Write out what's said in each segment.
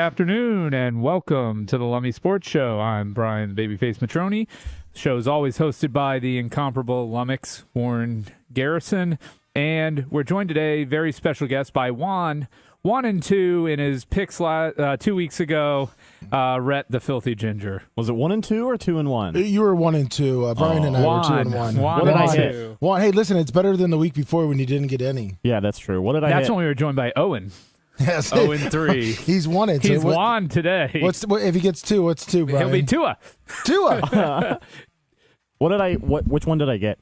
afternoon, and welcome to the Lummy Sports Show. I'm Brian Babyface Matroni. The show is always hosted by the incomparable Lummox, Warren Garrison, and we're joined today, very special guest, by Juan. 1 and 2 in his picks 2 weeks ago. Rhett the Filthy Ginger. Was it 1 and 2 or 2 and 1? You were 1 and 2. Brian and I were 2 and 1. What did I hit? Juan, hey, listen, it's better than the week before when you didn't get any. Yeah, that's true. What did I hit? That's when we were joined by Owen. Yes. 0 and 3. He's 1 and 2. He's Juan today. If he gets 2, what's 2, Brian? He'll be Tua. Tua. Which one did I get?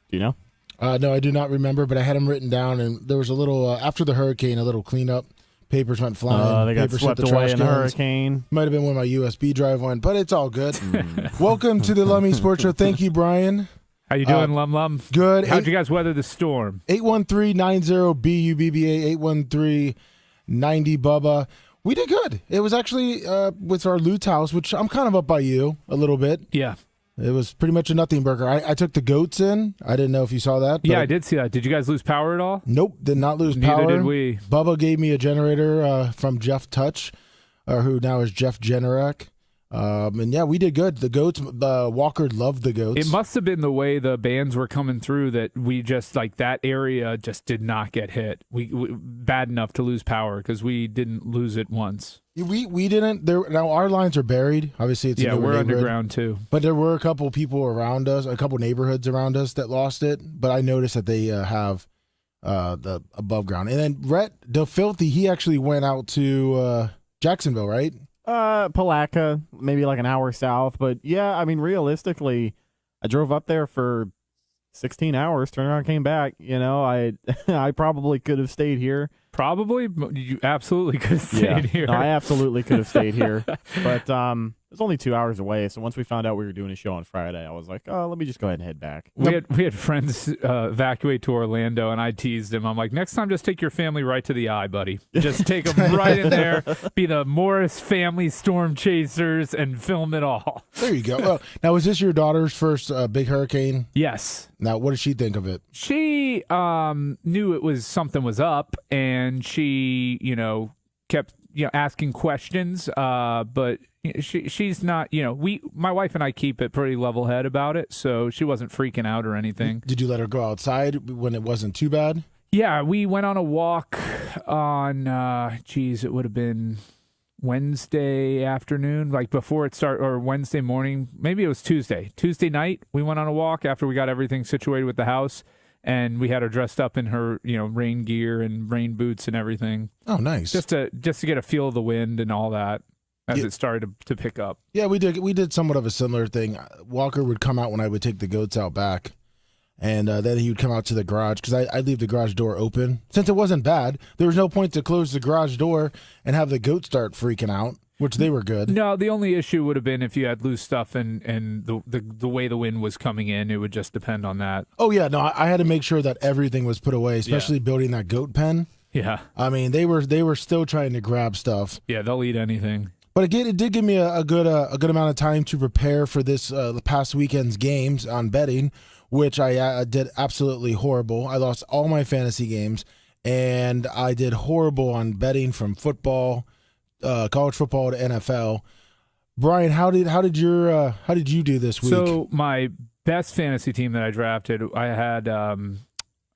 Do you know? No, I do not remember, but I had them written down, and there was a little, after the hurricane, a little cleanup. Papers went flying. They got Papers swept hit the away trash in the cans. hurricane. Might have been when my USB drive went, but it's all good. Welcome to the Lummy Sports Show. Thank you, Brian. How you doing, Lum? Good. How'd you guys weather the storm? 813-90-BUBBA, 813-90 Bubba. We did good. It was actually with our Lutz house, which I'm kind of up by you a little bit. Yeah. It was pretty much a nothing burger. I took the goats in. I didn't know if you saw that. Yeah, I did see that. Did you guys lose power at all? Nope, did not lose power. Neither did we. Bubba gave me a generator from Jeff Touch, who now is Jeff Generac. And yeah, we did good. The goats, Walker loved the goats. It must have been the way the bands were coming through that we just, like, that area just did not get hit. We bad enough to lose power because we didn't lose it once. We didn't. Now our lines are buried. Obviously, it's a newer we're neighborhood. underground too. But there were a couple people around us, a couple neighborhoods around us that lost it. But I noticed that they have the above ground. And then Rhett the Filthy, he actually went out to Jacksonville, right? Palatka, maybe like an hour south. But yeah, I mean, realistically, I drove up there for 16 hours, turned around, came back. You know, I probably could have stayed here. Probably, you absolutely could have stayed here. No, I absolutely could have stayed here, but it was only 2 hours away. So once we found out we were doing a show on Friday, I was like, "Oh, let me just go ahead and head back." We had friends evacuate to Orlando, and I teased him. I'm like, "Next time, just take your family right to the eye, buddy. Just take them right in there. Be the Morris family storm chasers and film it all." There you go. Well, now, was this your daughter's first big hurricane? Yes. Now, what did she think of it? She knew it was something was up, and she, kept asking questions. But she's not. My wife and I keep it pretty level head about it, so she wasn't freaking out or anything. Did you let her go outside when it wasn't too bad? Yeah, we went on a walk on. It would have been Wednesday afternoon, like before it started, or Wednesday morning. Maybe it was Tuesday. Tuesday night, we went on a walk after we got everything situated with the house, and we had her dressed up in her, rain gear and rain boots and everything. Oh, nice. Just to get a feel of the wind and all that as it started to pick up. Yeah, we did somewhat of a similar thing. Walker would come out when I would take the goats out back. And then he would come out to the garage because I'd leave the garage door open. Since it wasn't bad, there was no point to close the garage door and have the goats start freaking out, which they were good. No, the only issue would have been if you had loose stuff and the way the wind was coming in. It would just depend on that. Oh, yeah. No, I had to make sure that everything was put away, especially building that goat pen. Yeah. I mean, they were still trying to grab stuff. Yeah, they'll eat anything. But again, it did give me a good amount of time to prepare for this the past weekend's games on betting, which I did absolutely horrible. I lost all my fantasy games, and I did horrible on betting from football, college football to NFL. Brian, how did you do this week? So my best fantasy team that I drafted, I had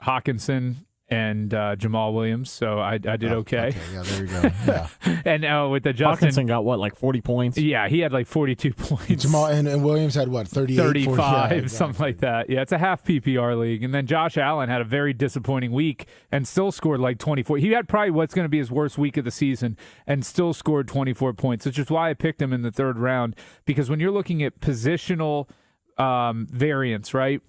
Hawkinson and Jamal Williams, so I did okay. Okay, yeah, there you go. Yeah. And with the Justin, Hawkinson got what, like 40 points? Yeah, he had like 42 points. Jamal and Williams had what, 38, 35, 40? Yeah, exactly. Something like that. Yeah, it's a half PPR league. And then Josh Allen had a very disappointing week and still scored like 24. He had probably what's going to be his worst week of the season and still scored 24 points, which is why I picked him in the third round, because when you're looking at positional variance, right?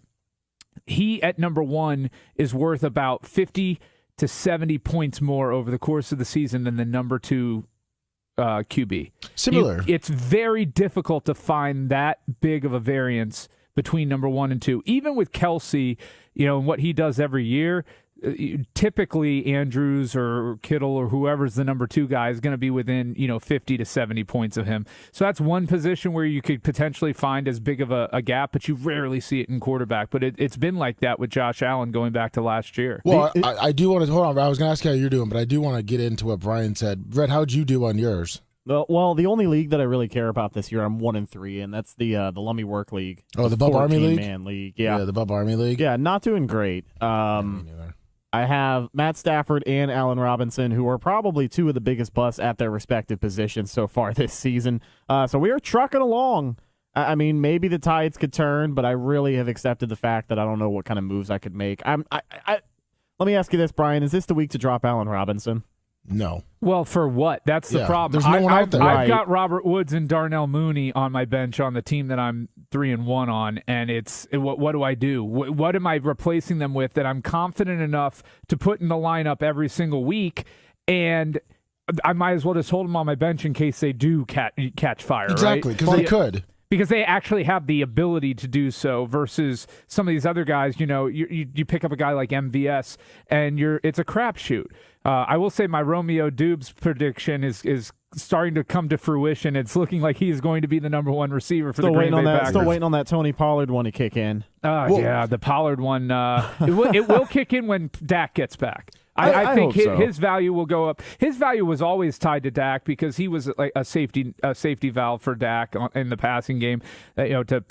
He at number 1 is worth about 50 to 70 points more over the course of the season than the number 2 QB. Similar. It's very difficult to find that big of a variance between number 1 and 2. Even with Kelsey, and what he does every year, typically Andrews or Kittle or whoever's the number 2 guy is going to be within 50 to 70 points of him. So that's one position where you could potentially find as big of a gap, but you rarely see it in quarterback. But it's been like that with Josh Allen going back to last year. Well, I do want to hold on. I was going to ask you how you're doing, but I do want to get into what Brian said. Brett, how'd you do on yours? Well, the only league that I really care about this year, I'm 1-3, and that's the Lummy Work League. Oh, the Bubba Army League? Man League. Yeah, the Bubba Army League. Yeah, not doing great. I have Matt Stafford and Allen Robinson, who are probably two of the biggest busts at their respective positions so far this season. So we are trucking along. I mean, maybe the tides could turn, but I really have accepted the fact that I don't know what kind of moves I could make. Let me ask you this, Brian. Is this the week to drop Allen Robinson? No. Well, for what? That's the problem. There's no one out there. I've got Robert Woods and Darnell Mooney on my bench on the team that I'm 3-1 on, and what do I do? What am I replacing them with that I'm confident enough to put in the lineup every single week? And I might as well just hold them on my bench in case they do catch fire. Exactly, because they could. Because they actually have the ability to do so versus some of these other guys. You know, you pick up a guy like MVS and it's a crapshoot. I will say my Romeo Dubes prediction is starting to come to fruition. It's looking like he's going to be the number one receiver for the Green Bay Packers. Still waiting on that Tony Pollard one to kick in. Yeah, the Pollard one. It will kick in when Dak gets back. I think his value will go up. His value was always tied to Dak because he was like a safety valve for Dak in the passing game. Pollard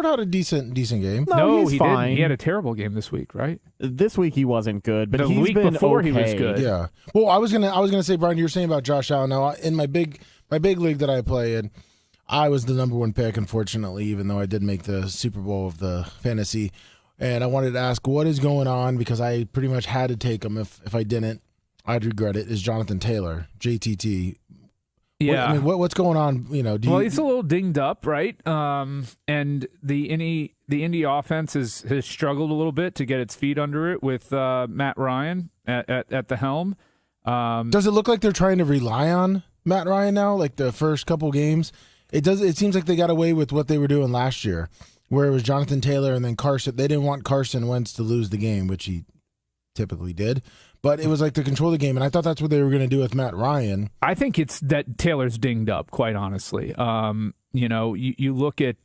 had a decent game. No, he fine. didn't. He had a terrible game this week, right? This week he wasn't good, but the he's week been before okay. he was good. Yeah. Well, I was gonna say, Brian, you were saying about Josh Allen. Now, in my big league that I play in, I was the number one pick, unfortunately, even though I did make the Super Bowl of the fantasy. And I wanted to ask what is going on because I pretty much had to take him. If I didn't, I'd regret it. Is Jonathan Taylor, JTT? Yeah. What's going on? He's a little dinged up, right? And the Indy offense has struggled a little bit to get its feet under it with Matt Ryan at the helm. Does it look like they're trying to rely on Matt Ryan now? Like the first couple games, it does. It seems like they got away with what they were doing last year, where it was Jonathan Taylor and then Carson. They didn't want Carson Wentz to lose the game, which he typically did. But it was like to control the game, and I thought that's what they were going to do with Matt Ryan. I think it's that Taylor's dinged up, quite honestly. You look at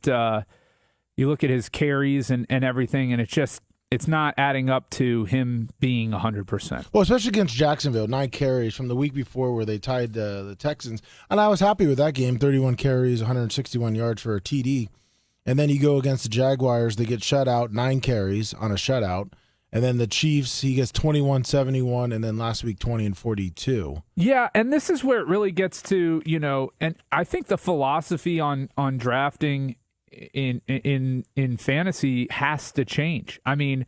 his carries and everything, and it's not adding up to him being 100%. Well, especially against Jacksonville, 9 carries from the week before where they tied the Texans, and I was happy with that game. 31 carries, 161 yards for a TD. And then you go against the Jaguars, they get shut out, 9 carries on a shutout. And then the Chiefs, he gets 21-71, and then last week 20 and 42. Yeah, and this is where it really gets to, and I think the philosophy on drafting in fantasy has to change. I mean,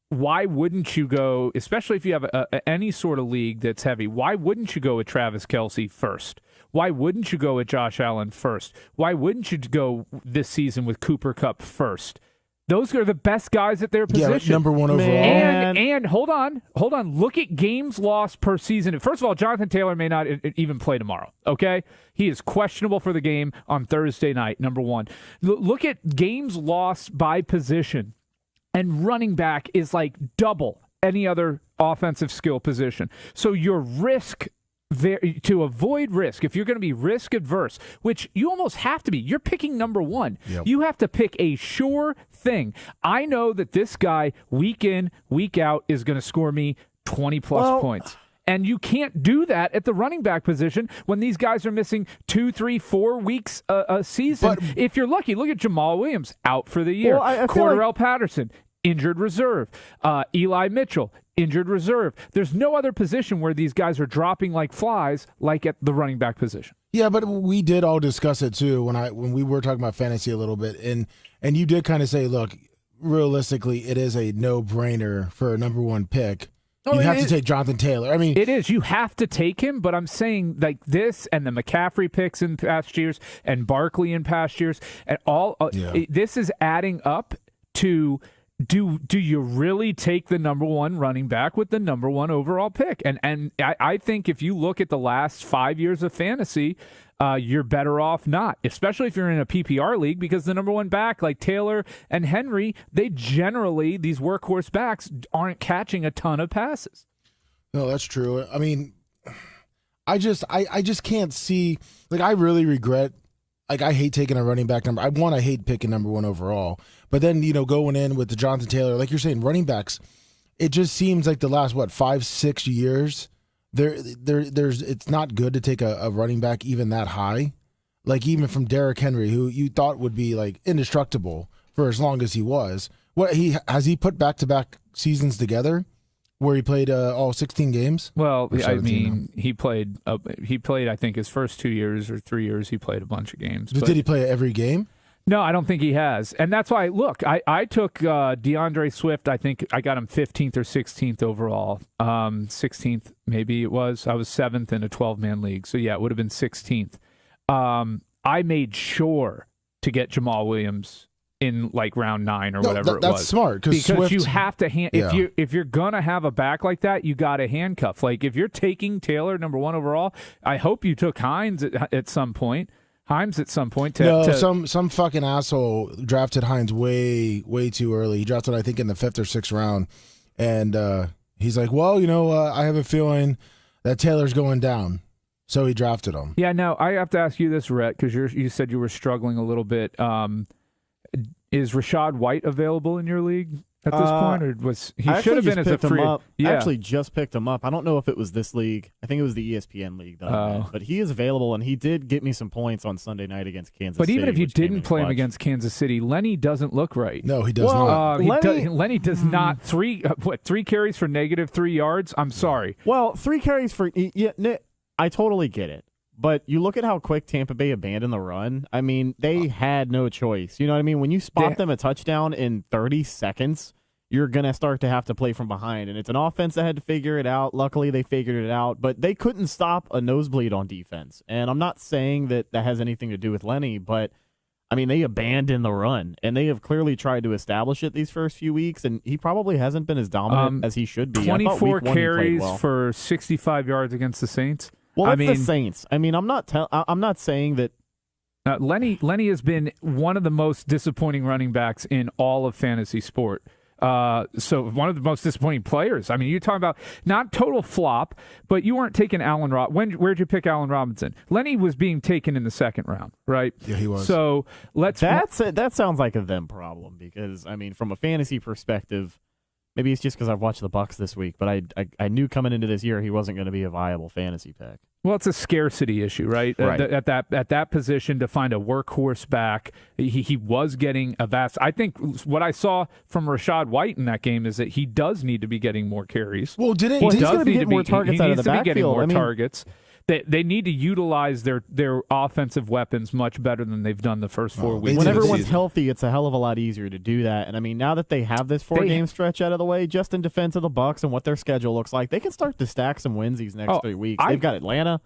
why wouldn't you go, especially if you have any sort of league that's heavy, why wouldn't you go with Travis Kelce first? Why wouldn't you go with Josh Allen first? Why wouldn't you go this season with Cooper Kupp first? Those are the best guys at their position. Yeah, number one overall. And hold on. Look at games lost per season. First of all, Jonathan Taylor may not even play tomorrow, okay? He is questionable for the game on Thursday night, number one. Look at games lost by position. And running back is like double any other offensive skill position. So your risk to avoid risk, if you're going to be risk adverse, which you almost have to be, you're picking number one. Yep. You have to pick a sure thing. I know that this guy, week in, week out, is going to score me 20-plus points. And you can't do that at the running back position when these guys are missing 2, 3, 4 weeks a season. But if you're lucky, look at Jamal Williams, out for the year. Cordarrelle Patterson, injured reserve. Eli Mitchell, injured reserve. There's no other position where these guys are dropping like flies like at the running back position. Yeah, but we did all discuss it too when we were talking about fantasy a little bit, and you did kind of say, look, realistically, it is a no-brainer for a number one pick. You have to take Jonathan Taylor. I mean, it is. You have to take him, but I'm saying like this and the McCaffrey picks in past years and Barkley in past years and all. This is adding up to. Do you really take the number one running back with the number one overall pick? And I think if you look at the last 5 years of fantasy, you're better off not, especially if you're in a PPR league, because the number one back like Taylor and Henry, they generally, these workhorse backs, aren't catching a ton of passes. No, that's true. I mean, I just can't see, like, I really regret. Like, I hate taking a running back number. I hate picking number one overall. But then, going in with the Jonathan Taylor, like you're saying, running backs, it just seems like the last, 5-6 years, it's not good to take a running back even that high. Like even from Derrick Henry, who you thought would be like indestructible for as long as he was. What has he put back-to-back seasons together where he played all 16 games? Well, I mean, he played. I think his first 2 years or 3 years, he played a bunch of games. But did he play every game? No, I don't think he has. And that's why, look, I took DeAndre Swift. I think I got him 15th or 16th overall. 16th, maybe it was. I was 7th in a 12-man league. So, yeah, it would have been 16th. I made sure to get Jamal Williams in like round 9 or whatever it was. That's smart because Swift, you have to if you're gonna have a back like that, you got to handcuff. Like if you're taking Taylor number 1 overall, I hope you took Hines at some point. Some fucking asshole drafted Hines way too early. He drafted I think in the 5th or 6th round, and he's like, well, I have a feeling that Taylor's going down. So he drafted him. Yeah, no, I have to ask you this, Rhett, because you said you were struggling a little bit. Is Rachaad White available in your league at this point, or was he should have been as a free? Yeah. I actually just picked him up. I don't know if it was this league. I think it was the ESPN league that I'm in. But he is available, and he did get me some points on Sunday night against Kansas City. But even if you didn't play him against Kansas City, Lenny doesn't look right. No, he does not. Lenny does not. 3 carries for -3 yards? I'm sorry. Well, 3 carries for I totally get it. But you look at how quick Tampa Bay abandoned the run. I mean, they had no choice. You know what I mean? When you spot them a touchdown in 30 seconds, you're going to start to have to play from behind. And it's an offense that had to figure it out. Luckily, they figured it out. But they couldn't stop a nosebleed on defense. And I'm not saying that has anything to do with Lenny, but, I mean, they abandoned the run. And they have clearly tried to establish it these first few weeks. And he probably hasn't been as dominant as he should be. 24 carries for 65 yards against the Saints. Well, that's the Saints. I mean, I'm not saying that. Lenny has been one of the most disappointing running backs in all of fantasy sport. So one of the most disappointing players. I mean, you're talking about not total flop, but you weren't taking Allen Robinson. Where'd you pick Allen Robinson? Lenny was being taken in the 2nd round, right? Yeah, he was. So that sounds like a them problem because, I mean, from a fantasy perspective, maybe it's just because I've watched the Bucs this week, but I knew coming into this year he wasn't going to be a viable fantasy pick. Well, it's a scarcity issue, right? At that position to find a workhorse back, he was getting a vast. I think what I saw from Rachaad White in that game is that he does need to be getting more carries. Well, he's going to get more targets out of the backfield. Getting more targets. They need to utilize their offensive weapons much better than they've done the first 4 weeks. When everyone's healthy, it's a hell of a lot easier to do that. And I mean, now that they have this 4-game stretch out of the way, just in defense of the Bucs and what their schedule looks like, they can start to stack some wins these next 3 weeks. They've got Atlanta.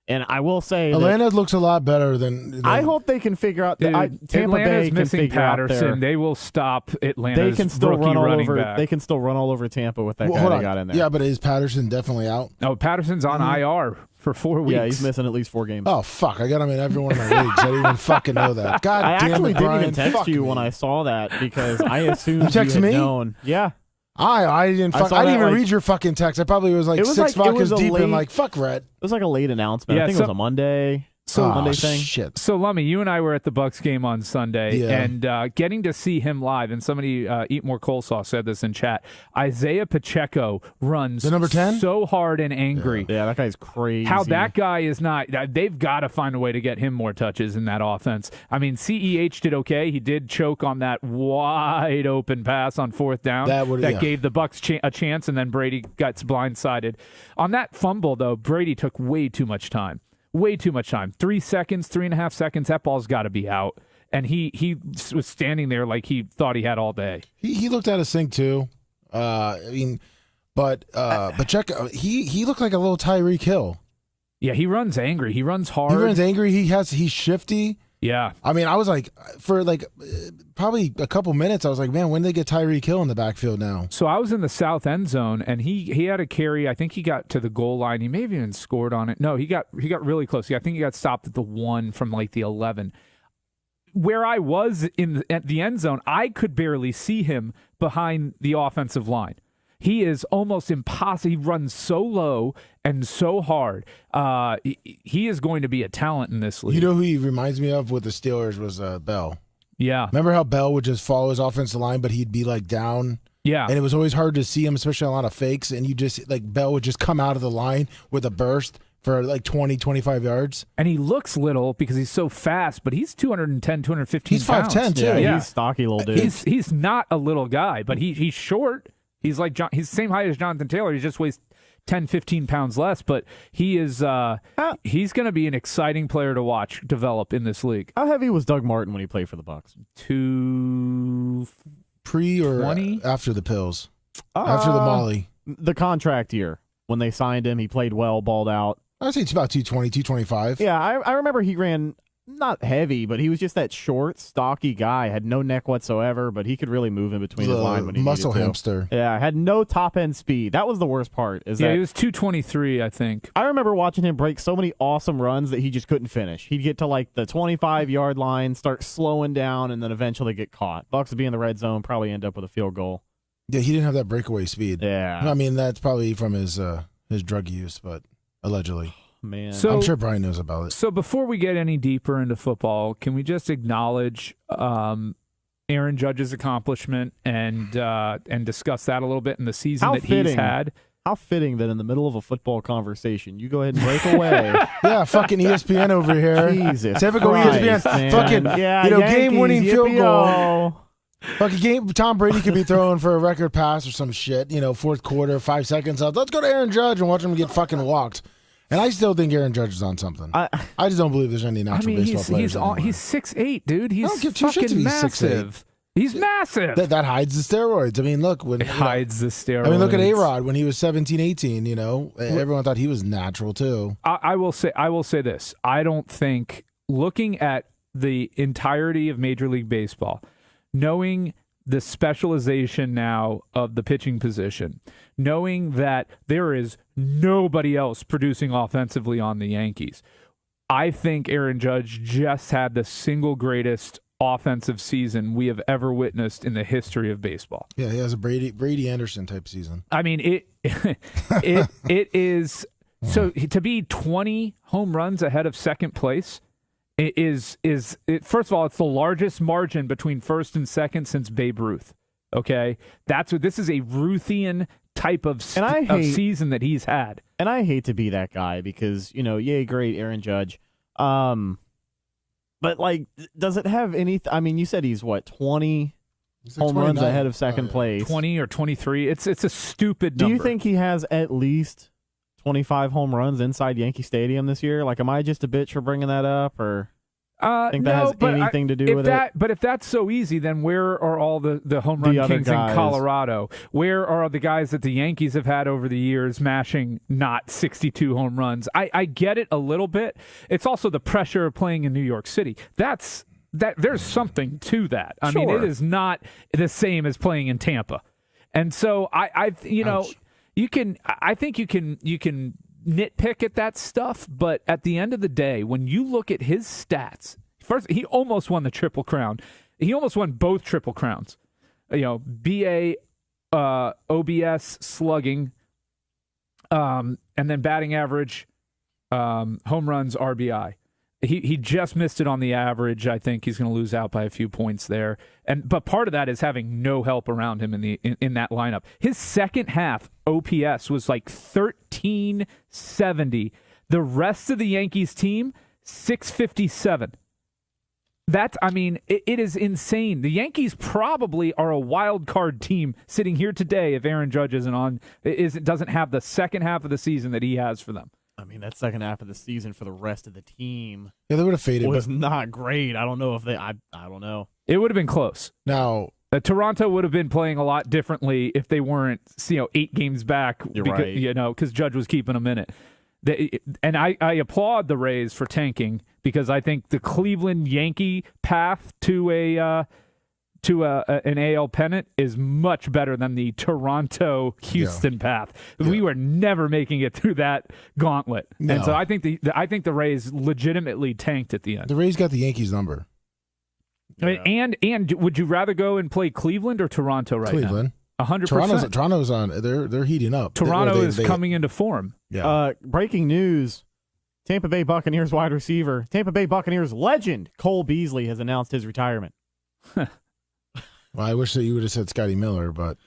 And I will say Atlanta looks a lot better than I hope they can figure out Tampa Atlanta's Bay can missing figure Patterson. out They will stop Atlanta's they can still rookie run all running over back. They can still run all over Tampa with that guy they got in there. Yeah, but is Patterson definitely out? No, Patterson's on IR for 4 weeks. Yeah, he's missing at least 4 games. Oh fuck! I got him in every one of my leagues. I didn't even fucking know that. God I damn actually it, didn't Brian. even text you when I saw that because I assumed you texted me. Known. Yeah. I didn't even read your fucking text. I probably was like 6 vodkas deep and like fuck Rhett. It was like a late announcement. I think it was a Monday. Monday thing. Shit. So Lummy, you and I were at the Bucs game on Sunday, and getting to see him live. And somebody, Eat More Coleslaw, said this in chat. Isaiah Pacheco runs the number 10? So hard and angry. Yeah, that guy's crazy. How that guy is not. They've got to find a way to get him more touches in that offense. I mean, CEH did okay. He did choke on that wide open pass on 4th down that gave the Bucs a chance, and then Brady got blindsided. On that fumble, though, Brady took way too much time. Way too much time. 3 seconds, 3.5 seconds. That ball's got to be out. And he was standing there like he thought he had all day. He looked at his thing too. But Pacheco, he looked like a little Tyreek Hill. Yeah, he runs angry. He runs hard. He runs angry. He's shifty. Yeah. I mean, I was like, for like probably a couple minutes, I was like, man, when did they get Tyreek Hill in the backfield now? So I was in the south end zone, and he had a carry. I think he got to the goal line. He may have even scored on it. No, he got really close. I think he got stopped at the 1 from like the 11. Where I was at the end zone, I could barely see him behind the offensive line. He is almost impossible. He runs so low and so hard. He is going to be a talent in this league. You know who he reminds me of with the Steelers was Bell. Yeah. Remember how Bell would just follow his offensive line, but he'd be like down Yeah. And it was always hard to see him, especially a lot of fakes. And you just, like, Bell would just come out of the line with a burst for like 20, 25 yards. And he looks little because he's so fast, but he's 210, 215 He's pounds. 5'10", too. Yeah, he's a stocky little dude. He's not a little guy, but he's short. He's like he's the same height as Jonathan Taylor. He just weighs 10, 15 pounds less, but he is he's going to be an exciting player to watch develop in this league. How heavy was Doug Martin when he played for the Bucs? Pre or 20? After the pills? After the Molly? The contract year. When they signed him, he played well, balled out. I'd say it's about 220, 225. Yeah, I remember he ran not heavy, but he was just that short, stocky guy. Had no neck whatsoever, but he could really move in between his line when he muscle needed to. hamster. Yeah, had no top-end speed. That was the worst part. He was 223, I think. I remember watching him break so many awesome runs that he just couldn't finish. He'd get to like the 25-yard line, start slowing down, and then eventually get caught. Bucs would be in the red zone, probably end up with a field goal. Yeah, he didn't have that breakaway speed. Yeah. I mean, that's probably from his drug use, but allegedly. Man. So, I'm sure Brian knows about it. So before we get any deeper into football, can we just acknowledge Aaron Judge's accomplishment and discuss that a little bit in the season How that fitting. he's had? How fitting that in the middle of a football conversation, you go ahead and break away. Yeah, fucking ESPN over here. Jesus Typical Christ, ESPN. man. Fucking, Yeah, game-winning Yankees, field goal. yippee-oh. Fucking game. Tom Brady could be throwing for a record pass or some shit. Fourth quarter, 5 seconds up. Let's go to Aaron Judge and watch him get fucking walked. And I still think Aaron Judge is on something. I just don't believe there's any natural baseball players anymore. He's 6'8", dude. He's I don't give two shits if fucking he's massive. He's massive. That hides the steroids. I mean, look. When It hides the steroids. I mean, look at A-Rod when he was 17, 18, everyone thought he was natural too. I will say this. I don't think, looking at the entirety of Major League Baseball, knowing the specialization now of the pitching position, knowing that there is nobody else producing offensively on the Yankees, I think Aaron Judge just had the single greatest offensive season we have ever witnessed in the history of baseball. Yeah, he has a Brady Anderson type season. I mean, it is so to be 20 home runs ahead of second place. First of all, it's the largest margin between first and second since Babe Ruth. Okay, this is a Ruthian type of season that he's had. And I hate to be that guy because yay, great Aaron Judge. But like, does it have any? I mean, you said he's what 20 home runs ahead of second place, 20 or 23. It's a stupid number. Do you think he has at least 25 home runs inside Yankee Stadium this year? Like, am I just a bitch for bringing that up, or think that has anything to do with it? But if that's so easy, then where are all the home run kings in Colorado? Where are the guys that the Yankees have had over the years mashing not 62 home runs? I get it a little bit. It's also the pressure of playing in New York City. There's something to that. I mean, it is not the same as playing in Tampa. And so you can nitpick at that stuff, but at the end of the day, when you look at his stats, first, he almost won the Triple Crown. He almost won both Triple Crowns. BA, OBS, slugging, and then batting average, home runs, RBI. He just missed it on the average. I think he's going to lose out by a few points there. But part of that is having no help around him in that lineup. His second half OPS was like 1370. The rest of the Yankees team 657. It is insane. The Yankees probably are a wild card team sitting here today if Aaron Judge doesn't have the second half of the season that he has for them. I mean, that second half of the season for the rest of the team, yeah, they would have faded. Was not great. I don't know if I don't know. It would have been close. Now, Toronto would have been playing a lot differently if they weren't, 8 games back. Right. Because Judge was keeping them in it. And I applaud the Rays for tanking because I think the Cleveland Yankee path to an AL pennant is much better than the Toronto-Houston path. Yeah. We were never making it through that gauntlet. No. And so I think the Rays legitimately tanked at the end. The Rays got the Yankees number. Yeah. And would you rather go and play Cleveland or Toronto right Cleveland. now? 100%. Toronto's on. They're heating up. Toronto is coming into form. Yeah. Breaking news. Tampa Bay Buccaneers wide receiver, Tampa Bay Buccaneers legend Cole Beasley has announced his retirement. Well, I wish that you would have said Scotty Miller, but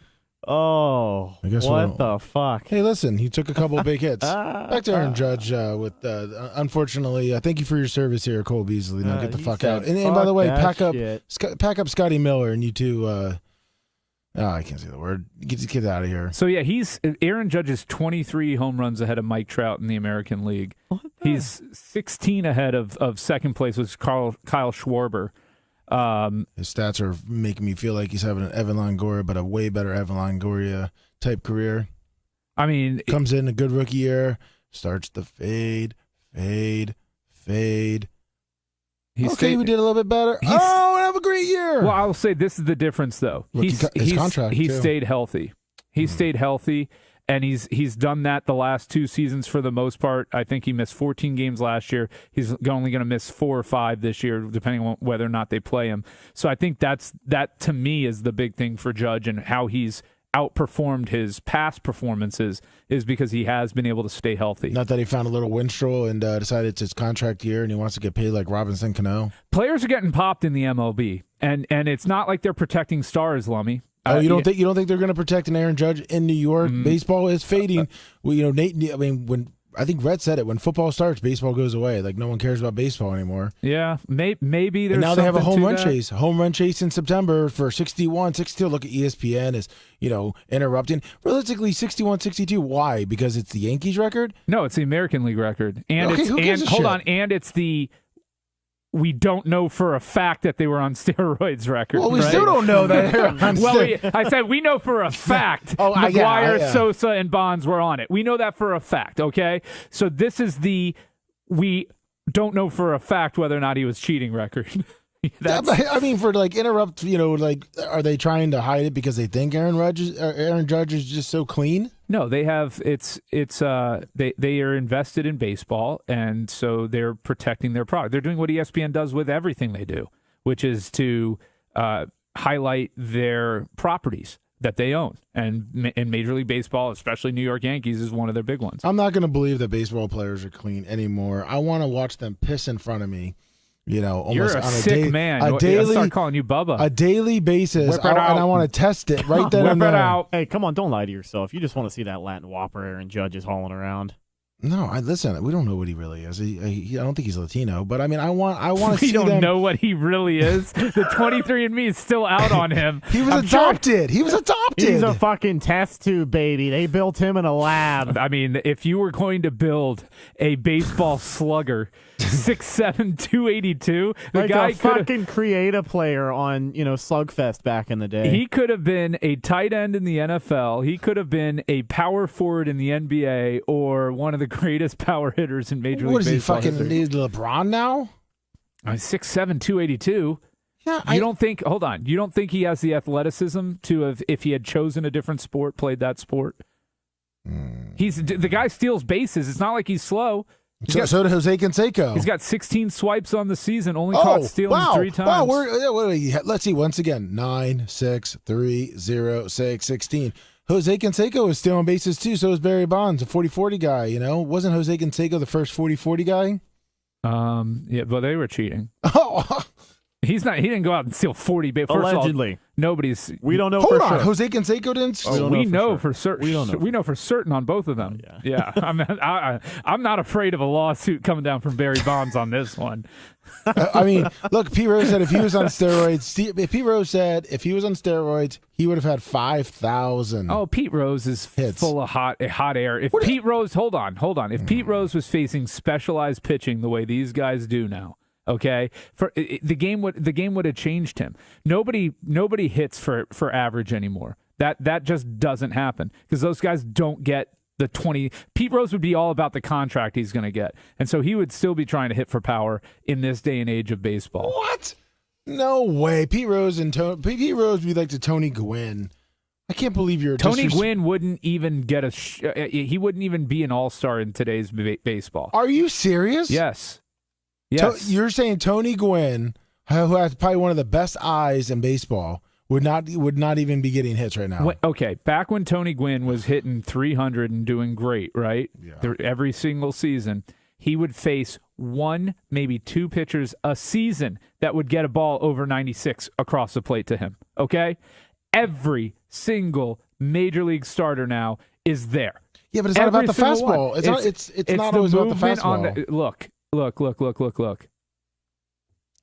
Oh, I guess what the fuck? Hey, listen, he took a couple of big hits. Back to Aaron Judge with, unfortunately, thank you for your service here, Cole Beasley. Now get the fuck out. And by the way, pack up Scotty Miller and you two. I can't say the word. Get the kid out of here. So yeah, Aaron Judge is 23 home runs ahead of Mike Trout in the American League. He's 16 ahead of second place, which is Kyle Schwarber. His stats are making me feel like he's having an Evan Longoria, but a way better Evan Longoria type career. I mean, comes in a good rookie year, starts the fade. We did a little bit better. And have a great year. Well, I'll say this is the difference, though. His contract. He stayed healthy. Stayed healthy. And he's done that the last 2 seasons for the most part. I think he missed 14 games last year. He's only going to miss 4 or 5 this year, depending on whether or not they play him. So I think that to me is the big thing for Judge, and how he's outperformed his past performances is because he has been able to stay healthy. Not that he found a little winstrel and decided it's his contract year and he wants to get paid like Robinson Cano. Players are getting popped in the MLB, and it's not like they're protecting stars, Lummy. You don't think they're going to protect an Aaron Judge in New York? Baseball is fading. Well, Nate. I mean, when I think Red said it, when football starts, baseball goes away. Like no one cares about baseball anymore. Yeah, maybe there's. And now they have a home run that. chase. Home run chase in September for 61, 62. Look at ESPN is interrupting. Realistically, 61, 62. Why? Because it's the Yankees record? No, it's the American League record. And okay, who gives a shit? and it's the. We don't know for a fact that they were on steroids record. Well, we right? still don't know that they're on steroids. I said we know for a fact McGuire, Sosa, and Bonds were on it. We know that for a fact, okay? So this is we don't know for a fact whether or not he was cheating record. I mean, for interrupt, are they trying to hide it because they think Aaron Judge is just so clean? No, they have they are invested in baseball, and so they're protecting their product. They're doing what ESPN does with everything they do, which is to highlight their properties that they own. And in Major League Baseball, especially New York Yankees, is one of their big ones. I'm not going to believe that baseball players are clean anymore. I want to watch them piss in front of me. Almost you're a on sick man. A daily, I'll start calling you Bubba. A daily basis, and I want to test it right then and there. Out. Hey, come on, don't lie to yourself. You just want to see that Latin Whopper Aaron Judge is hauling around. No, listen. We don't know what he really is. I don't think he's Latino, but I mean, I want to see them. We don't know what he really is. The 23andMe is still out on him. He was adopted. He was adopted. He's a fucking test tube baby. They built him in a lab. I mean, if you were going to build a baseball slugger, 6'7", 282, the like guy a fucking create-a player on Slugfest back in the day. He could have been a tight end in the NFL. He could have been a power forward in the NBA, or one of the greatest power hitters in Major League Baseball. What is he, fucking LeBron now? 6'7", 282. Yeah, you don't think? Hold on. You don't think he has the athleticism to have, if he had chosen a different sport, played that sport? The guy steals bases. It's not like he's slow. So did Jose Canseco. He's got 16 swipes on the season, only caught stealing 3 times. Wow, let's see. Once again, 9, 6, 3, 0, 6, 16. Jose Canseco is stealing bases too, so is Barry Bonds, a 40-40 guy, Wasn't Jose Canseco the first 40-40 guy? Yeah, but they were cheating. Oh, He's not. He didn't go out and steal 40 bases. Allegedly. Nobody's. We don't know Hold for on. sure. Jose Canseco didn't. We know for certain. We don't know. We know for certain on both of them. Yeah. I'm not afraid of a lawsuit coming down from Barry Bonds on this one. I mean, look, Pete Rose said if he was on steroids, he would have had 5,000. Oh, Pete Rose is hits. Full of hot air. If Pete Rose, hold on. If Pete Rose was facing specialized pitching the way these guys do now. Okay, the game would have changed him. Nobody hits for average anymore. That just doesn't happen because those guys don't get the 20. Pete Rose would be all about the contract he's going to get, and so he would still be trying to hit for power in this day and age of baseball. What? No way. Pete Rose would be like to Tony Gwynn. I can't believe you're Tony Gwynn wouldn't even get he wouldn't even be an all-star in today's baseball. Are you serious? Yes. Yes. You're saying Tony Gwynn, who has probably one of the best eyes in baseball, would not even be getting hits right now. Okay, back when Tony Gwynn was hitting 300 and doing great, right? Yeah. Every single season, he would face 1, maybe 2 pitchers a season that would get a ball over 96 across the plate to him. Okay? Every single major league starter now is there. Yeah, but it's not Every about the single fastball. one. It's not always about the movement fastball. Look.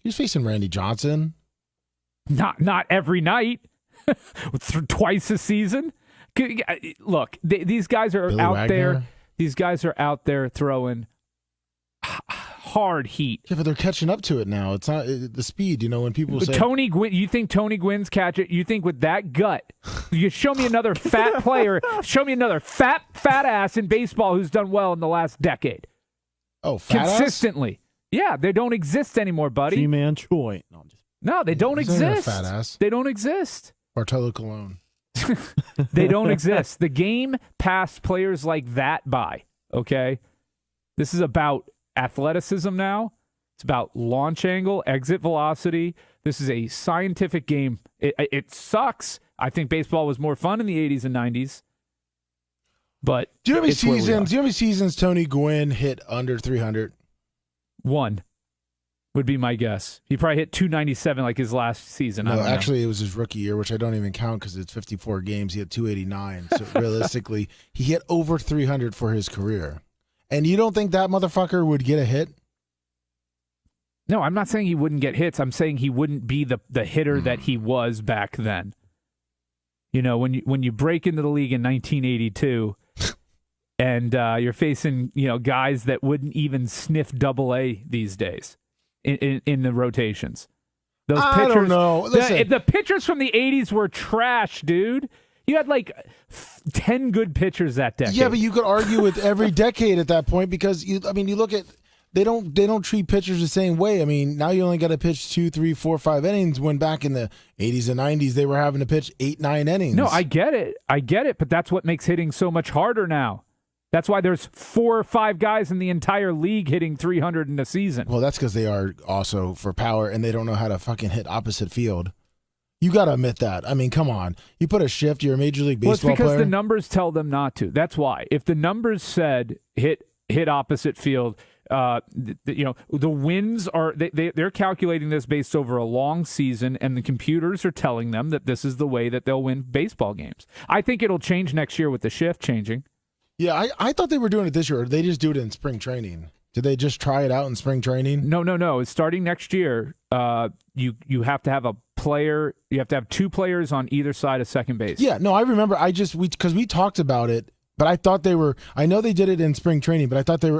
He's facing Randy Johnson. Not every night, twice a season. Look, these guys are Billy out Wagner. there. These guys are out there throwing hard heat. Yeah, but they're catching up to it now. It's not the speed. When people say Tony Gwynn, you think Tony Gwynn's catch it? You think with that gut, you show me another fat player, show me another fat ass in baseball who's done well in the last decade. Oh, fat consistently. Yeah, they don't exist anymore, buddy. G-Man Choi. No, they don't He's not even a exist. fat ass. They don't exist. Bartolo Colon. They don't exist. The game passed players like that by, okay? This is about athleticism now. It's about launch angle, exit velocity. This is a scientific game. It sucks. I think baseball was more fun in the 80s and 90s. But Do you know how many it's where we are. seasons? Do you know how many seasons Tony Gwynn hit under 300? One would be my guess. He probably hit 297 like his last season. I No, don't know. actually, it was his rookie year, which I don't even count because it's 54 games. He had 289. So realistically, he hit over 300 for his career. And you don't think that motherfucker would get a hit? No, I'm not saying he wouldn't get hits. I'm saying he wouldn't be the hitter that he was back then. When you break into the league in 1982 and you're facing, guys that wouldn't even sniff AA these days in the rotations. Those I pitchers, don't know. Listen. The pitchers from the 80s were trash, dude. You had like 10 good pitchers that decade. Yeah, but you could argue with every decade at that point because you look at they don't treat pitchers the same way. I mean, now you only got to pitch 2, 3, 4, 5 innings. When back in the 80s and 90s, they were having to pitch 8, 9 innings. No, I get it, but that's what makes hitting so much harder now. That's why there's 4 or 5 guys in the entire league hitting 300 in a season. Well, that's because they are also for power, and they don't know how to fucking hit opposite field. You got to admit that. I mean, come on. You put a shift, you're a Major League Baseball player. Well, it's because player. the numbers tell them not to. That's why. If the numbers said hit opposite field, the wins are they're calculating this based over a long season, and the computers are telling them that this is the way that they'll win baseball games. I think it'll change next year with the shift changing. Yeah, I thought they were doing it this year. Or they just do it in spring training. Did they just try it out in spring training? No. It's starting next year. You have to have a player. You have to have 2 players on either side of second base. Yeah, no, I remember. Because we talked about it, but I thought they were. I know they did it in spring training, but I thought they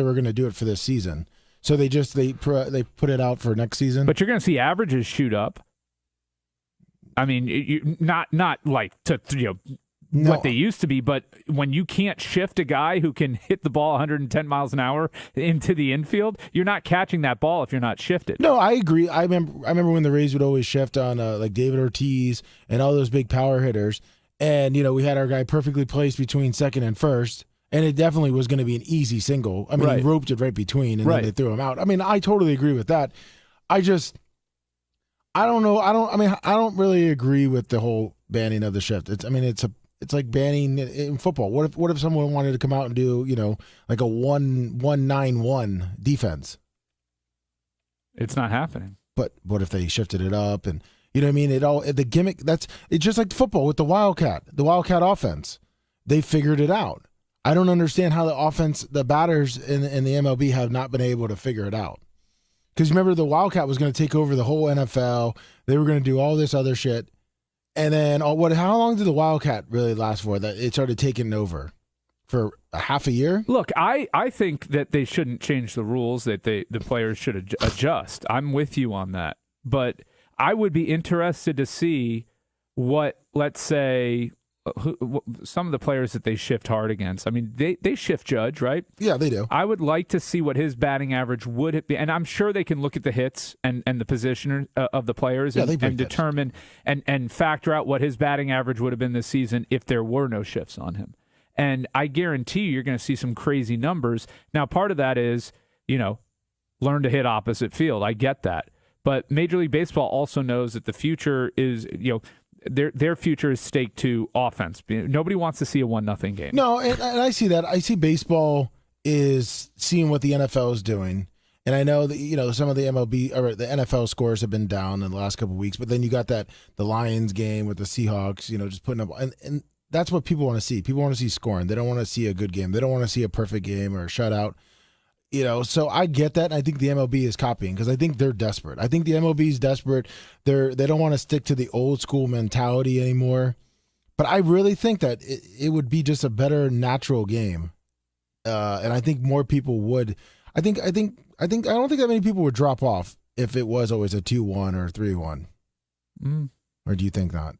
were going to do it for this season. So they put it out for next season. But you're going to see averages shoot up. I mean, you not like to No. what they used to be, but when you can't shift a guy who can hit the ball 110 miles an hour into the infield, you're not catching that ball if you're not shifted. No, I agree. I remember when the Rays would always shift on like David Ortiz and all those big power hitters, and we had our guy perfectly placed between second and first, and it definitely was going to be an easy single. I mean, Right. He roped it right between, and Right. then they threw him out. I mean, I totally agree with that. I don't know. I don't really agree with the whole banning of the shift. It's like banning in football. What if someone wanted to come out and do, like a 1-9-1 defense? It's not happening. But what if they shifted it up and you know what I mean? The gimmick it's just like football with the Wildcat offense. They figured it out. I don't understand how the batters in the MLB have not been able to figure it out. Because remember, the Wildcat was going to take over the whole NFL. They were going to do all this other shit. And then, how long did the Wildcat really last for? That it started taking over for a half a year? Look, I think that they shouldn't change the rules, that the players should adjust. I'm with you on that. But I would be interested to see what, let's say, some of the players that they shift hard against. I mean, they shift Judge, right? Yeah, they do. I would like to see what his batting average would be, and I'm sure they can look at the hits and the position of the players and determine and factor out what his batting average would have been this season if there were no shifts on him. And I guarantee you're going to see some crazy numbers. Now, part of that is, learn to hit opposite field. I get that. But Major League Baseball also knows that the future is, their future is staked to offense. Nobody wants to see a 1-0 game. No, and I see that. I see baseball is seeing what the NFL is doing. And I know that, some of the MLB or the NFL scores have been down in the last couple of weeks, but then you got the Lions game with the Seahawks, just putting up, and that's what people want to see. People want to see scoring. They don't want to see a good game. They don't want to see a perfect game or a shutout. So I get that. And I think the MLB is copying because I think they're desperate. I think the MLB is desperate. They don't want to stick to the old school mentality anymore. But I really think that it would be just a better natural game, and I think more people would. I don't think that many people would drop off if it was always a 2-1 or 3-1. Or do you think not?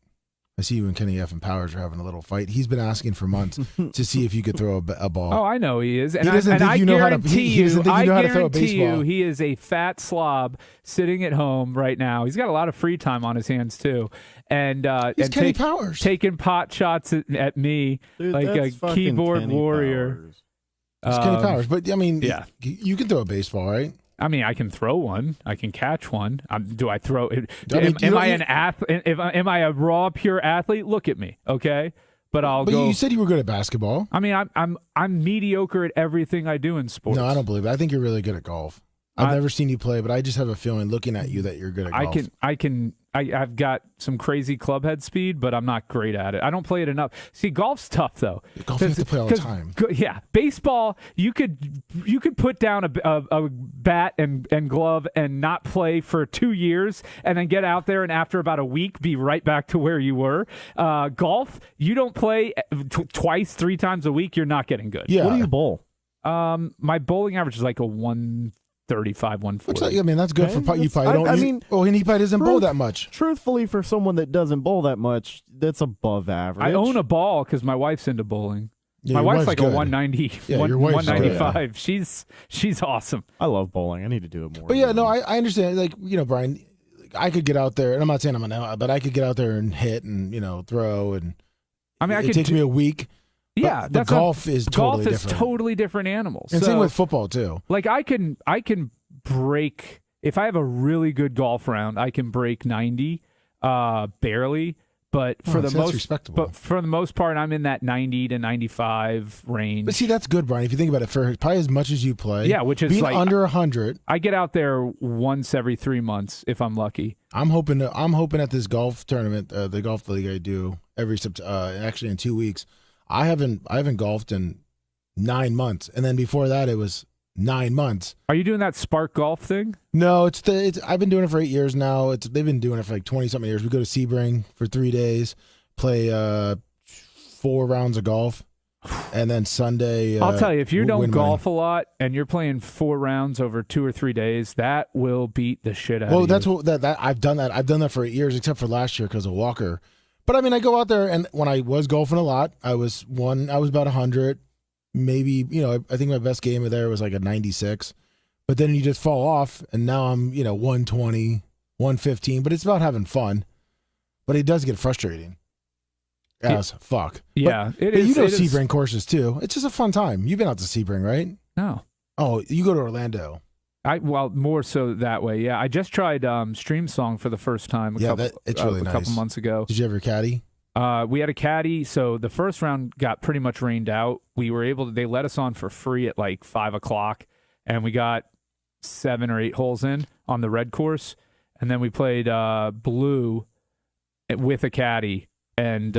I see you and Kenny F and Powers are having a little fight. He's been asking for months to see if you could throw a ball. Oh, I know he is. And he doesn't think you know how to throw a baseball. He is a fat slob sitting at home right now. He's got a lot of free time on his hands, too. And Kenny Powers. Taking pot shots at me. Dude, like a keyboard Kenny warrior. Powers. It's Kenny Powers. But, I mean, yeah. You can throw a baseball, right? I mean, I can throw one. I can catch one. Do I throw it? Am I an athlete? Am I a raw, pure athlete? Look at me, okay? But you said you were good at basketball. I mean, I'm mediocre at everything I do in sports. No, I don't believe it. I think you're really good at golf. I've never seen you play, but I just have a feeling looking at you that you're good at golf. I've got some crazy club head speed, but I'm not great at it. I don't play it enough. See, golf's tough though. Golf you have to play all the time. Yeah, baseball you could put down a bat and glove and not play for 2 years, and then get out there and after about a week be right back to where you were. Golf, you don't play twice, 3 times a week, you're not getting good. Yeah. What do you bowl? My bowling average is like a 135, 140. I mean, that's good for you. Probably don't. And he probably doesn't bowl that much. Truthfully, for someone that doesn't bowl that much, that's above average. I own a ball because my wife's into bowling. Yeah, my wife's like good. a 190, Yeah, your wife's 195. She's awesome. I love bowling. I need to do it more. But yeah, no, I understand. Like, Brian, I could get out there, and I'm not saying I'm an, but I could get out there and hit and throw, and I mean, it takes me a week. Yeah, but golf is totally different animals. And same with football too. Like I can break, if I have a really good golf round, I can break 90, barely. But for the most part, I'm in that 90 to 95 range. But see, that's good, Brian. If you think about it, for probably as much as you play, yeah, which is being like under 100. I get out there once every 3 months if I'm lucky. I'm hoping at this golf tournament, the golf league I do actually in 2 weeks. I haven't golfed in 9 months, and then before that it was 9 months. Are you doing that Spark Golf thing? No, I've been doing it for 8 years now. They've been doing it for like 20-something years. We go to Sebring for 3 days, play 4 rounds of golf, and then Sunday. I'll tell you, if you don't golf a lot and you're playing 4 rounds over 2 or 3 days, that will beat the shit out of you. Well, that's what I've done that. I've done that for 8 years, except for last year because of Walker. But I mean, I go out there, and when I was golfing a lot, I was about 100. Maybe, I think my best game of there was like a 96. But then you just fall off, and now I'm, 120, 115. But it's about having fun. But it does get frustrating as fuck. Yeah, it is. But Sebring courses too. It's just a fun time. You've been out to Sebring, right? No. Oh, you go to Orlando. More so that way. Yeah, I just tried Stream Song for the first time. It's really nice. A couple months ago. Did you have your caddy? We had a caddy. So the first round got pretty much rained out. We were able to. They let us on for free at like 5:00, and we got 7 or 8 holes in on the red course, and then we played blue with a caddy. And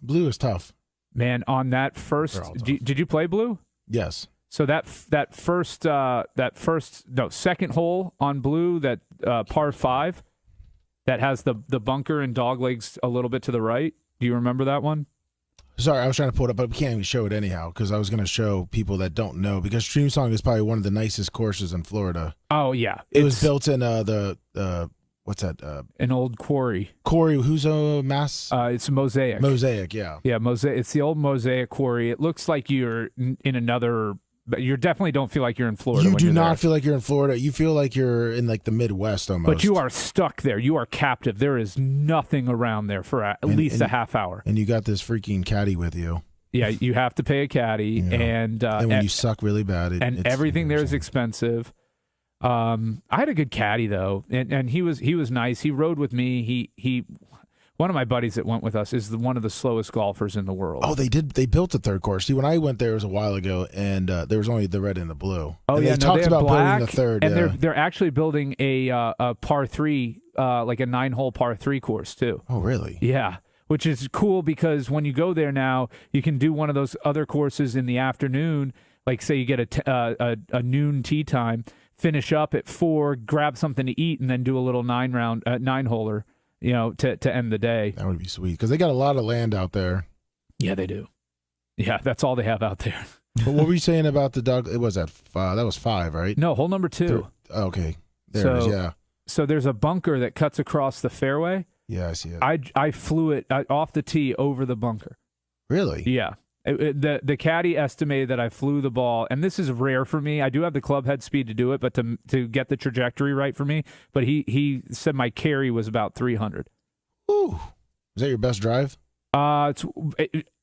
Blue is tough. Man, on that first, did you play blue? Yes. So second hole on blue, that par 5, that has the bunker and dog legs a little bit to the right. Do you remember that one? Sorry, I was trying to pull it up, but we can't even show it anyhow because I was going to show people that don't know, because Stream Song is probably one of the nicest courses in Florida. Oh yeah, it was built in what's that? An old quarry. Quarry, who's a mass? It's Mosaic. Mosaic, yeah. Yeah, Mosaic. It's the old Mosaic quarry. It looks like you're in another. But you definitely don't feel like you're in Florida. You do not feel like you're in Florida. You feel like you're in like the Midwest almost. But you are stuck there. You are captive. There is nothing around there for at least a half hour. And you got this freaking caddy with you. Yeah, you have to pay a caddy, and when you suck really bad, it's everything there is expensive. I had a good caddy though, and he was nice. He rode with me. He one of my buddies that went with us is one of the slowest golfers in the world. Oh, they built a third course. See, when I went there, it was a while ago, and there was only the red and the blue. Oh, and yeah, they talked about black, building the third. And they're actually building a par 3, like a 9-hole par 3 course too. Oh, really? Yeah, which is cool because when you go there now, you can do one of those other courses in the afternoon. Like say you get a noon tee time, finish up at 4, grab something to eat, and then do a little 9-holer, to end the day. That would be sweet because they got a lot of land out there. Yeah, they do. Yeah, that's all they have out there. But what were you saying about the dog? It was that was 5, right? No, hole number 2. Okay, there it is. Yeah. So there's a bunker that cuts across the fairway. Yeah, I see it. I flew it off the tee over the bunker. Really? Yeah. The caddy estimated that I flew the ball, and this is rare for me. I do have the club head speed to do it, but to get the trajectory right for me. But he said my carry was about 300. Ooh, is that your best drive?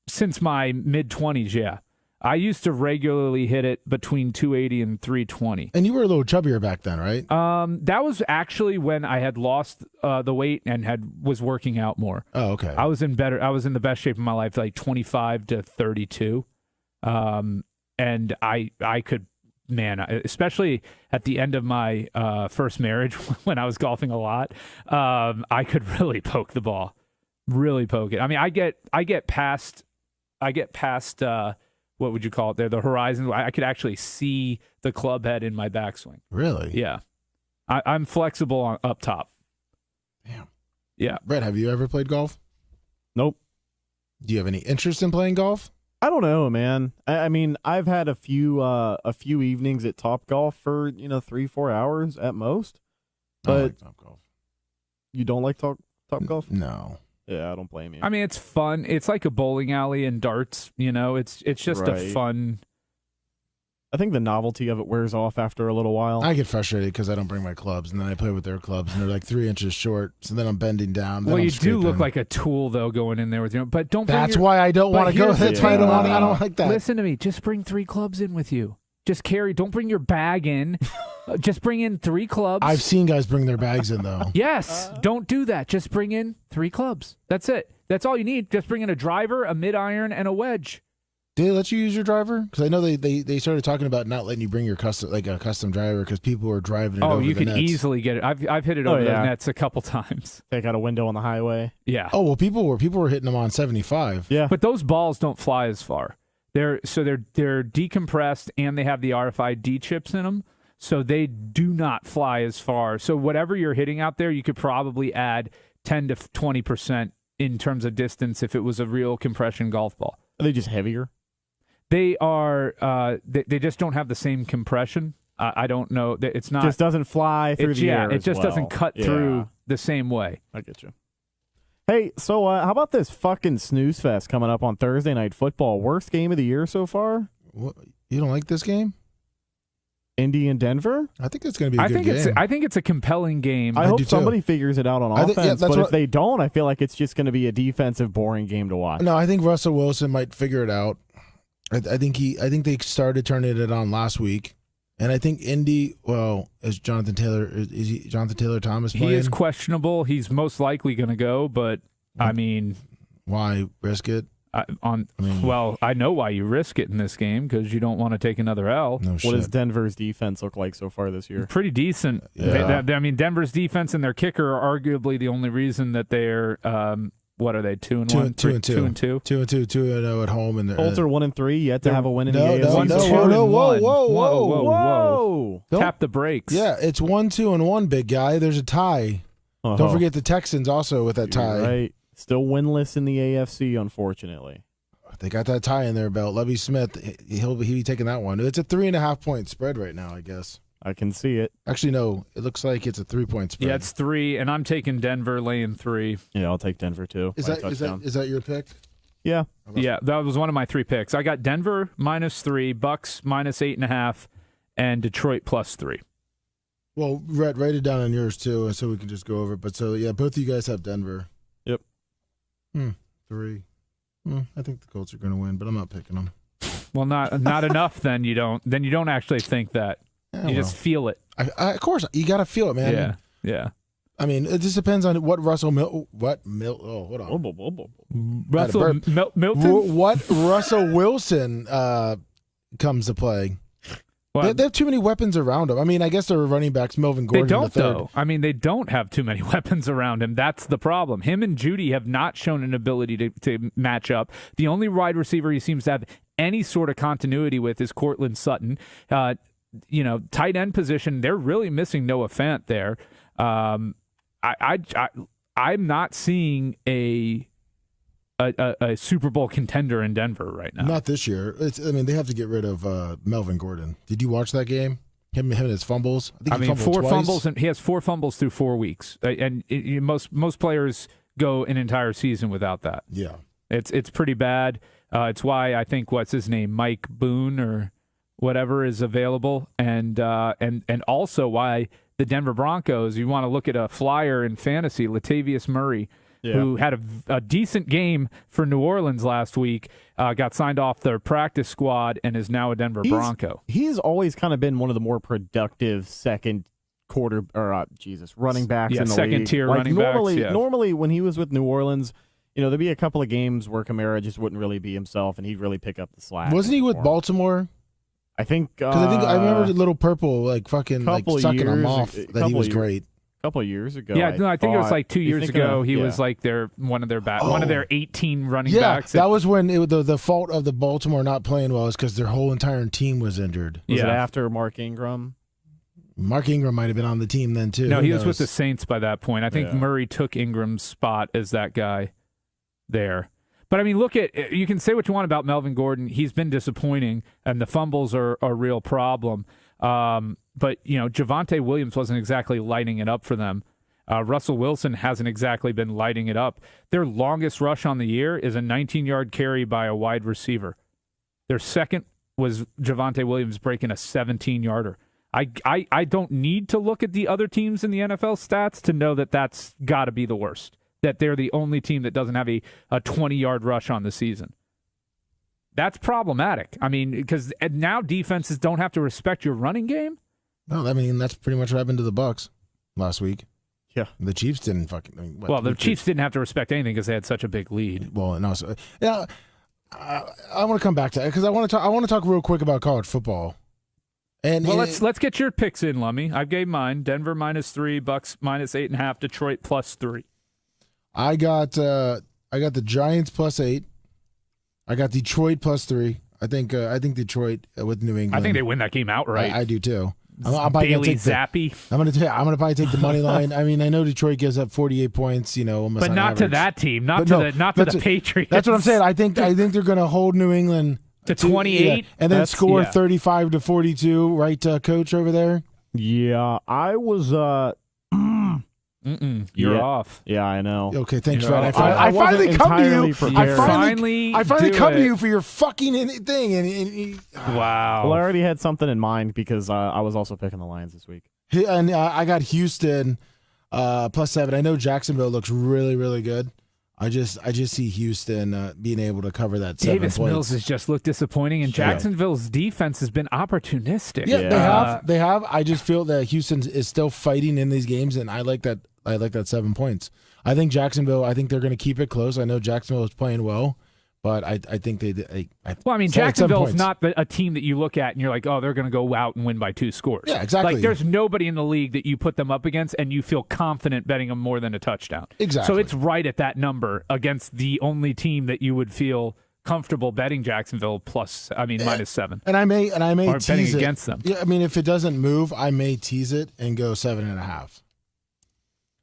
Since my mid-20s, yeah. I used to regularly hit it between 280 and 320. And you were a little chubbier back then, right? That was actually when I had lost the weight and was working out more. Oh, okay. I was in the best shape of my life, like 25 to 32. And I could, man, especially at the end of my first marriage when I was golfing a lot, I could really poke the ball, really poke it. I mean, I get past what would you call it there? The horizon. I could actually see the club head in my backswing. Really? Yeah. I'm flexible up top. Damn. Yeah. Brett, have you ever played golf? Nope. Do you have any interest in playing golf? I don't know, man. I mean, I've had a few evenings at Top Golf for 3-4 hours at most. But I don't like Top Golf. You don't like Top Golf? No. Yeah, I don't blame you. I mean, it's fun. It's like a bowling alley and darts. It's just a fun. I think the novelty of it wears off after a little while. I get frustrated because I don't bring my clubs, and then I play with their clubs, and they're like 3 inches short. So then I'm bending down. Well, you do look like a tool though going in there with you. But don't. That's why I don't want to go. That's why I don't like that. Listen to me. Just bring 3 clubs in with you. Just carry. Don't bring your bag in. Just bring in 3 clubs. I've seen guys bring their bags in though. Yes. Don't do that. Just bring in 3 clubs. That's it. That's all you need. Just bring in a driver, a mid-iron, and a wedge. Did they let you use your driver? Because I know they started talking about not letting you bring your custom driver because people were driving it over the nets. Oh, you can easily get it. I've hit it over the nets a couple times. Take out a window on the highway. Yeah. Oh well, people were hitting them on 75. Yeah. But those balls don't fly as far. They're decompressed and they have the RFID chips in them, so they do not fly as far. So whatever you're hitting out there, you could probably add 10 to 20% in terms of distance if it was a real compression golf ball. Are they just heavier? They are. They just don't have the same compression. I don't know. It's not. Just doesn't fly through the air. It just doesn't cut through the same way. I get you. Hey, so how about this fucking snooze fest coming up on Thursday Night Football? Worst game of the year so far? What, you don't like this game? Indy and Denver? I think it's going to be a good game. I think it's a compelling game. I hope somebody figures it out on offense, but if they don't, I feel like it's just going to be a defensive, boring game to watch. No, I think Russell Wilson might figure it out. I think they started turning it on last week. And I think Indy, is Jonathan Taylor Thomas playing? He is questionable. He's most likely going to go, but I mean, why risk it? I know why you risk it in this game because you don't want to take another L. No shit. What does Denver's defense look like so far this year? Pretty decent. Yeah. I mean, Denver's defense and their kicker are arguably the only reason that they're what are they? 2-1, 2-2, 2-2, 2-0 at home, and Colts are 1-3. Yet to have a win in the AFC. Whoa! Tap the brakes. Yeah, it's 1-2-1, big guy. There's a tie. Don't forget the Texans also with that tie. Right, still winless in the AFC, unfortunately. They got that tie in their belt. Lovie Smith, he'll be taking that one. It's a 3.5 point spread right now, I guess. I can see it. Actually, no. It looks like it's a 3-point spread. Yeah, it's 3, and I'm taking Denver laying 3. Yeah, I'll take Denver too. Is that your pick? Yeah. Yeah, that was one of my 3 picks. I got Denver -3, Bucks -8.5, and Detroit +3. Well, write it down on yours too, so we can just go over it. But so yeah, both of you guys have Denver. Yep. 3. I think the Colts are going to win, but I'm not picking them. Well, not enough. Then you don't actually think that. You just feel it. Of course, you got to feel it, man. Yeah. I mean, it just depends on what Russell Milton. What Russell Wilson comes to play. Well, They have too many weapons around him. I mean, I guess they're running backs, Melvin Gordon. they don't, the third. though. I mean, they don't have too many weapons around him. That's the problem. Him and Judy have not shown an ability to match up. The only wide receiver he seems to have any sort of continuity with is Cortland Sutton. Tight end position, they're really missing Noah Fant there. I'm not seeing a Super Bowl contender in Denver right now. Not this year. They have to get rid of Melvin Gordon. Did you watch that game? Him and his fumbles. I think he fumbled 4 twice. fumbles, and he has 4 fumbles through 4 weeks. And most players go an entire season without that. Yeah, it's pretty bad. It's why I think what's his name, Mike Boone or whatever, is available, and also why the Denver Broncos. You want to look at a flyer in fantasy, Latavius Murray. Yeah. Who had a decent game for New Orleans last week, got signed off their practice squad, and is now a Denver Bronco. He's always kind of been one of the more productive running backs in the second league. Tier running backs. Yeah. Normally, when he was with New Orleans, there'd be a couple of games where Kamara just wouldn't really be himself, and he'd really pick up the slack. Wasn't he with Baltimore? I think because I remember the Little Purple sucking him off. That he was great. Couple of years ago. Yeah, I think it was like 2 years ago. He was like one of their 18 running backs. That was when the fault of the Baltimore not playing well is because their whole entire team was injured. Was it after Mark Ingram? Mark Ingram might have been on the team then too. No, he was with the Saints by that point. I think Murray took Ingram's spot as that guy there. But I mean, you can say what you want about Melvin Gordon. He's been disappointing, and the fumbles are a real problem. But, Javonte Williams wasn't exactly lighting it up for them. Russell Wilson hasn't exactly been lighting it up. Their longest rush on the year is a 19-yard carry by a wide receiver. Their second was Javonte Williams breaking a 17-yarder. I don't need to look at the other teams in the NFL stats to know that that's got to be the worst, that they're the only team that doesn't have a 20-yard rush on the season. That's problematic. I mean, because now defenses don't have to respect your running game. No, that's pretty much what happened to the Bucs last week. Yeah, the Chiefs didn't fucking. The Chiefs didn't have to respect anything because they had such a big lead. Well, and also, I want to come back to that because I want to talk real quick about college football. And let's get your picks in, Lummy. I gave mine: Denver -3, Bucs -8.5, Detroit +3. I got the Giants +8. I got Detroit +3. I think Detroit with New England. I think they win that game outright. I do too. Bailey Zappi. I'm going to probably take the money line. I mean, I know Detroit gives up 48 points, almost but not average. To that team, not to the Patriots. That's what I'm saying. I think they're going to hold New England to 28 and then score 35-42, right, Coach over there? Yeah, I was You're off. Yeah, I know. Okay, thanks, Fred. I finally come to you. I finally come to you for your fucking thing. And wow. Well, I already had something in mind because I was also picking the Lions this week. And I got Houston +7. I know Jacksonville looks really, really good. I just see Houston being able to cover that 7 Davis points. Mills has just looked disappointing, and Jacksonville's defense has been opportunistic. Yeah, they have. I just feel that Houston is still fighting in these games, and I like that 7 points. I think Jacksonville. I think they're going to keep it close. I know Jacksonville is playing well, but I think they. Jacksonville's not a team that you look at and you're like, oh, they're going to go out and win by 2 scores. Yeah, exactly. Like there's nobody in the league that you put them up against and you feel confident betting them more than a touchdown. Exactly. So it's right at that number against the only team that you would feel comfortable betting Jacksonville -7. And I may or tease betting it against them. Yeah, I mean, if it doesn't move, I may tease it and go 7.5.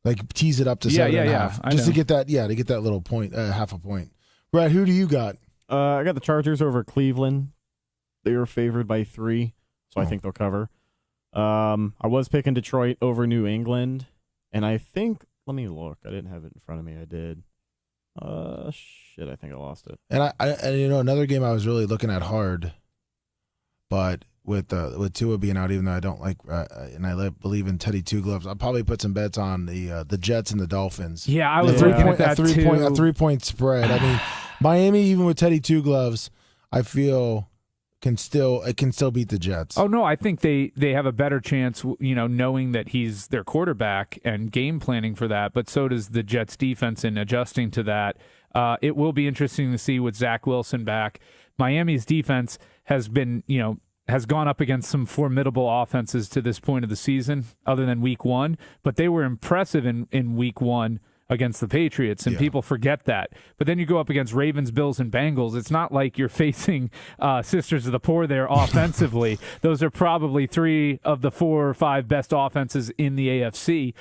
Like tease it up to 7.5, just to get that little point, half a point. Brad, who do you got? I got the Chargers over Cleveland. They were favored by 3, so I think they'll cover. I was picking Detroit over New England, and I think. Let me look. I didn't have it in front of me. I did. I think I lost it. And another game I was really looking at hard, but with Tua being out, even though I don't like, and I believe in Teddy Two Gloves, I'll probably put some bets on the Jets and the Dolphins. Yeah, I was looking at that too. A 3-point spread. I mean, Miami, even with Teddy Two Gloves, I feel can still beat the Jets. Oh no, I think they have a better chance, knowing that he's their quarterback and game planning for that. But so does the Jets defense in adjusting to that. It will be interesting to see with Zach Wilson back. Miami's defense has been, has gone up against some formidable offenses to this point of the season, other than week 1, but they were impressive in week 1 against the Patriots, and people forget that. But then you go up against Ravens, Bills, and Bengals. It's not like you're facing Sisters of the Poor there offensively. Those are probably 3 of the 4 or 5 best offenses in the AFC.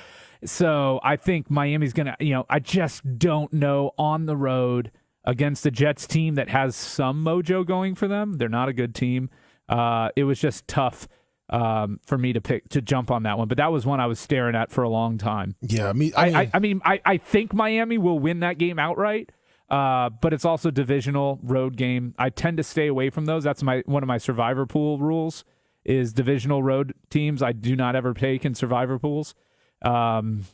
So I think Miami's going to, I just don't know on the road against the Jets team that has some mojo going for them. They're not a good team. It was just tough for me to jump on that one, but that was one I was staring at for a long time. Yeah, I think Miami will win that game outright, but it's also divisional road game. I tend to stay away from those. That's one of my survivor pool rules is divisional road teams. I do not ever take in survivor pools, and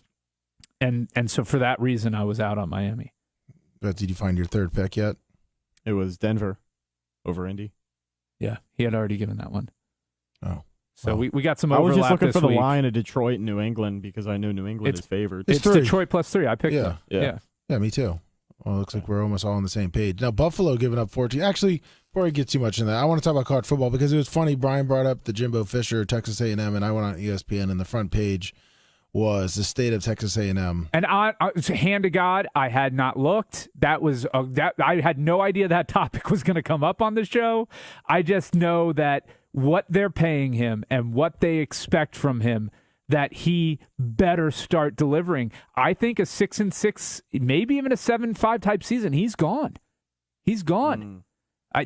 so for that reason, I was out on Miami. But did you find your third pick yet? It was Denver over Indy. Yeah, he had already given that one. Oh. So we got some I overlap was just looking this for the week. line of Detroit and New England because I knew New England is favored. It's 3. Detroit +3. I picked them. Yeah. Yeah, me too. Well, it looks like we're almost all on the same page. Now, Buffalo giving up 14. Actually, before I get too much into that, I want to talk about college football because it was funny. Brian brought up the Jimbo Fisher, Texas A&M, and I went on ESPN, and the front page was the state of Texas A&M. And hand to God, I had not looked. That was I had no idea that topic was going to come up on the show. I just know that what they're paying him and what they expect from him, that he better start delivering. I think a 6-6, maybe even a 7-5 type season, he's gone. He's gone.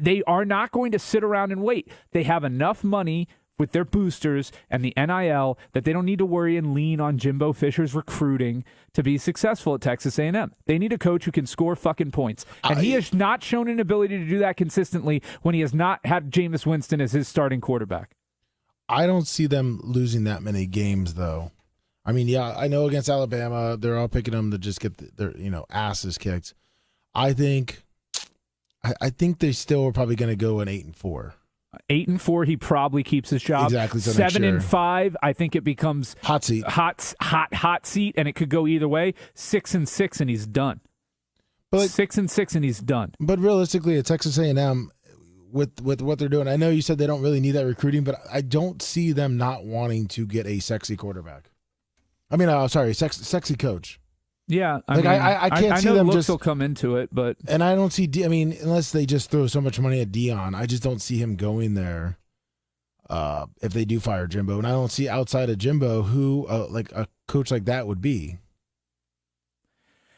They are not going to sit around and wait. They have enough money with their boosters and the NIL that they don't need to worry and lean on Jimbo Fisher's recruiting to be successful at Texas A&M. They need a coach who can score fucking points. And he has not shown an ability to do that consistently when he has not had Jameis Winston as his starting quarterback. I don't see them losing that many games, though. I mean, yeah, I know against Alabama, they're all picking them to just get their asses kicked. I think they still are probably going to go an 8-4. 8-4, he probably keeps his job. Exactly. So 7-5, I think it becomes hot seat, hot seat, and it could go either way. 6-6, and he's done. But 6-6, and he's done. But realistically, at Texas A&M, with what they're doing, I know you said they don't really need that recruiting, but I don't see them not wanting to get a sexy quarterback. I mean, sexy coach. Yeah, I can't see know them looks just will come into it, but and I don't see. I mean, unless they just throw so much money at Dion, I just don't see him going there. If they do fire Jimbo, and I don't see outside of Jimbo who like a coach like that would be.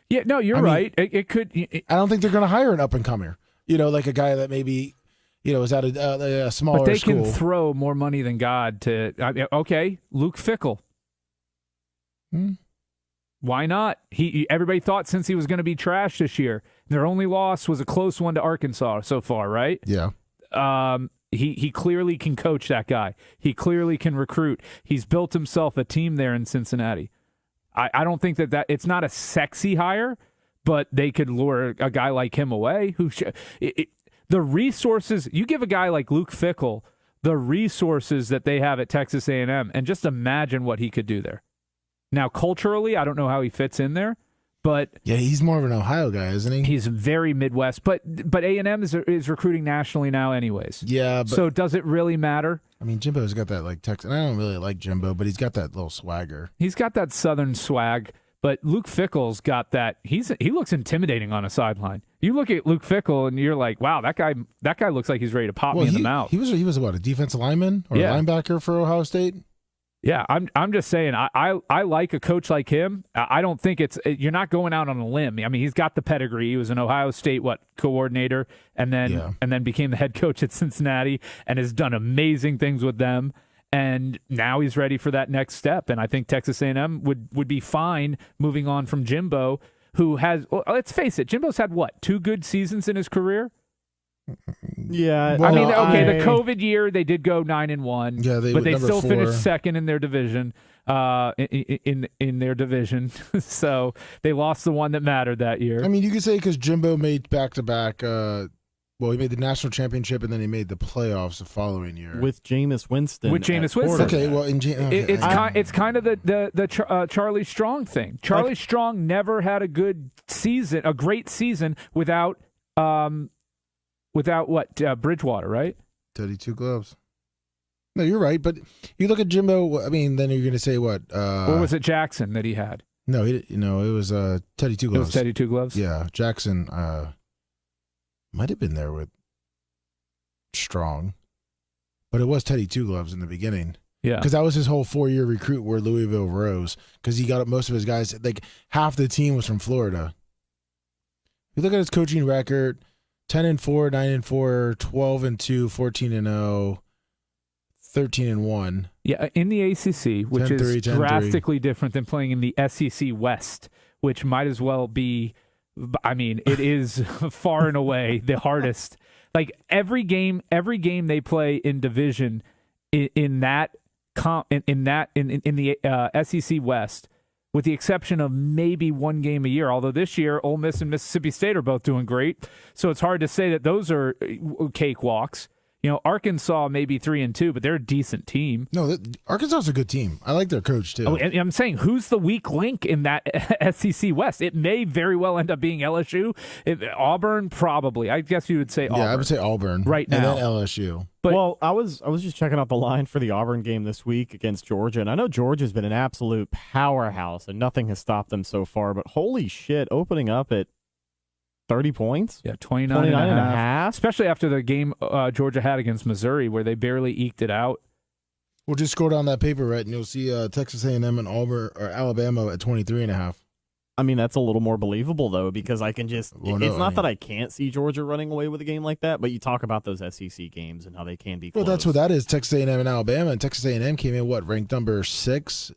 Yeah, no, you're right. It could. I don't think they're going to hire an up and comer. Like a guy that maybe is at a smaller but they school. can throw more money than God to. Okay, Luke Fickell. Why not? Everybody thought since he was going to be trashed this year, their only loss was a close one to Arkansas so far, right? Yeah. He clearly can coach, that guy. He clearly can recruit. He's built himself a team there in Cincinnati. I don't think that it's not a sexy hire, but they could lure a guy like him away. The resources, you give a guy like Luke Fickell the resources that they have at Texas A&M, and just imagine what he could do there. Now, culturally, I don't know how he fits in there, but yeah, he's more of an Ohio guy, isn't he? He's very Midwest, but A&M is recruiting nationally now, anyways. Yeah, but so does it really matter? I mean, Jimbo's got that like Texas. And I don't really like Jimbo, but he's got that little swagger. He's got that Southern swag, but Luke Fickell's got that. He looks intimidating on a sideline. You look at Luke Fickell and you're like, wow, that guy looks like he's ready to pop me in the mouth. He was what, a defensive lineman or a linebacker for Ohio State? Yeah, I'm just saying I like a coach like him. I don't think you're not going out on a limb. I mean, he's got the pedigree. He was an Ohio State coordinator and then became the head coach at Cincinnati and has done amazing things with them. And now he's ready for that next step. And I think Texas A&M would be fine moving on from Jimbo, who has, let's face it, Jimbo's had 2 good seasons in his career? Yeah, well, I mean, okay, the COVID year they did go 9-1, but they still 4. finished second in their division. In their division, so they lost the one that mattered that year. I mean, you could say because Jimbo made back-to-back. He made the national championship and then he made the playoffs the following year with Jameis Winston. Okay, well, it's kind of the Charlie Strong thing. Charlie Strong never had a great season without. Without Bridgewater, right? 32 gloves. No, you're right. But you look at Jimbo. I mean, then you're going to say what? Or was it Jackson that he had? No, it was Teddy Two Gloves. It was Teddy Two Gloves? Yeah, Jackson might have been there with Strong, but it was Teddy Two Gloves in the beginning. Yeah. Because that was his whole 4-year recruit where Louisville rose, because he got most of his guys, like half the team was from Florida. If you look at his coaching record, 10-4, 9-4, 12-2, 14-0, 13-1. Yeah, in the ACC, which 10-3, is 10-3. drastically different than playing in the SEC West, which might as well be, I mean, it is far and away the hardest. Like every game they play in division in the SEC West, with the exception of maybe one game a year. Although this year, Ole Miss and Mississippi State are both doing great, so it's hard to say that those are cakewalks. You know, Arkansas may be 3-2, but they're a decent team. No, Arkansas is a good team. I like their coach too. Oh, and I'm saying, who's the weak link in that SEC West? It may very well end up being LSU. Auburn, probably. I guess you would say Auburn. Yeah, I would say Auburn right now. And then LSU. But, well, I was just checking out the line for the Auburn game this week against Georgia, and I know Georgia's been an absolute powerhouse, and nothing has stopped them so far. But holy shit, opening up at 30 points? Yeah, 29 and a half. half. Especially after the game Georgia had against Missouri, where they barely eked it out. We'll just scroll down that paper, right, and you'll see Texas A&M and Auburn or Alabama at 23.5. I mean, that's a little more believable, though, because I can just it's not that I can't see Georgia running away with a game like that, but you talk about those SEC games and how they can be close. Well, that's what that is, Texas A&M and Alabama. And Texas A&M came in, ranked number 6?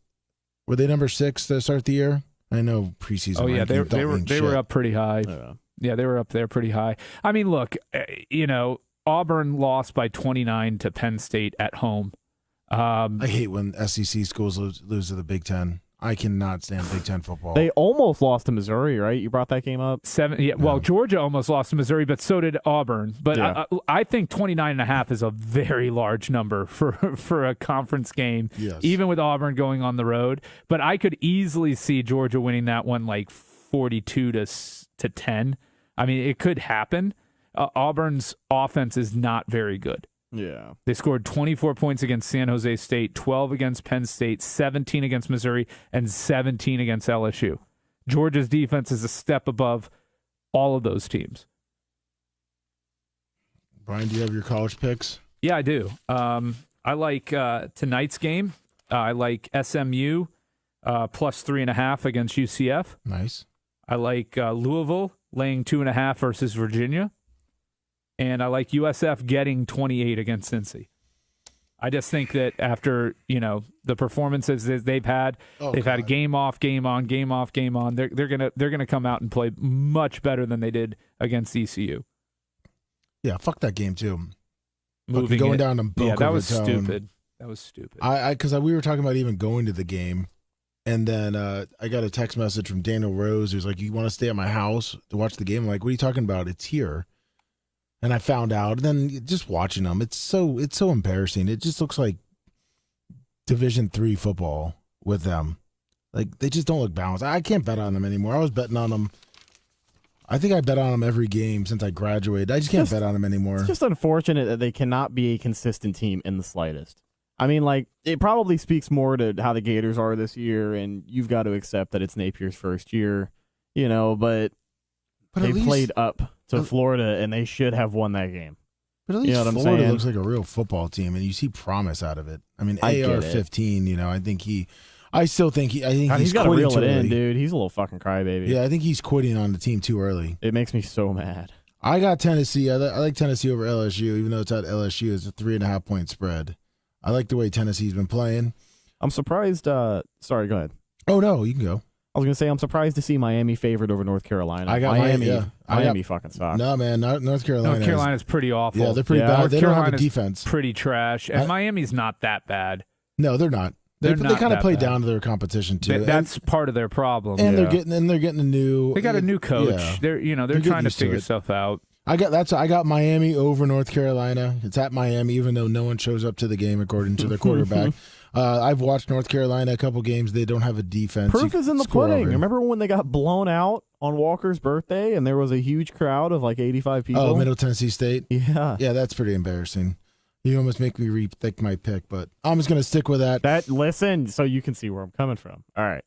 Were they number 6 to start the year? I know preseason. Oh, yeah, they were up pretty high. Yeah, they were up there pretty high. I mean, look, Auburn lost by 29 to Penn State at home. I hate when SEC schools lose to the Big Ten. I cannot stand Big Ten football. They almost lost to Missouri, right? You brought that game up? Well, Georgia almost lost to Missouri, but so did Auburn. But yeah. I think 29.5 is a very large number for a conference game, yes, even with Auburn going on the road. But I could easily see Georgia winning that one like 42 to 10. I mean, it could happen. Auburn's offense is not very good. Yeah. They scored 24 points against San Jose State, 12 against Penn State, 17 against Missouri, and 17 against LSU. Georgia's defense is a step above all of those teams. Brian, do you have your college picks? Yeah, I do. I like tonight's game. I like SMU plus 3.5 against UCF. Nice. I like Louisville laying 2.5 versus Virginia. And I like USF getting 28 against Cincy. I just think that after, the performances that they've had, they've had a game off, game on, game off, game on. They're gonna come out and play much better than they did against ECU. Yeah, fuck that game too. Moving going down to Boca yeah, that was Raton. stupid. That was stupid. Because we were talking about even going to the game, and then I got a text message from Daniel Rose who's like, "You want to stay at my house to watch the game?" I'm like, "What are you talking about? It's here." And I found out, and then just watching them, it's so embarrassing. It just looks like Division III football with them. Like, they just don't look balanced. I can't bet on them anymore. I was betting on them. I think I bet on them every game since I graduated. I just can't bet on them anymore. It's just unfortunate that they cannot be a consistent team in the slightest. I mean, like, it probably speaks more to how the Gators are this year, and you've got to accept that it's Napier's first year, but they played up to Florida, and they should have won that game. But at least Florida looks like a real football team, and you see promise out of it. I mean, AR-15, I still think he's got to quitting reel too it in, early. dude. He's a little fucking crybaby. Yeah, I think he's quitting on the team too early. It makes me so mad. I got Tennessee. I like Tennessee over LSU, even though it's at LSU. It's a 3.5 point spread. I like the way Tennessee's been playing. I'm surprised. Sorry, go ahead. Oh, no, you can go. I was going to say, I'm surprised to see Miami favored over North Carolina. I got Miami fucking sucks. No, man, North Carolina. North Carolina's pretty awful. Yeah, they're pretty bad. They don't have a defense. Pretty trash. And Miami's not that bad. No, they're not. They kind of play down to their competition too. That's part of their problem. And they're getting a new. They got a new coach. Yeah. They're trying to figure stuff out. I got Miami over North Carolina. It's at Miami, even though no one shows up to the game according to their quarterback. I've watched North Carolina a couple games. They don't have a defense. Proof is in the pudding. Remember when they got blown out on Walker's birthday and there was a huge crowd of like 85 people? Oh, Middle Tennessee State? Yeah. Yeah, that's pretty embarrassing. You almost make me rethink my pick, but I'm just going to stick with that. Listen, so you can see where I'm coming from. All right.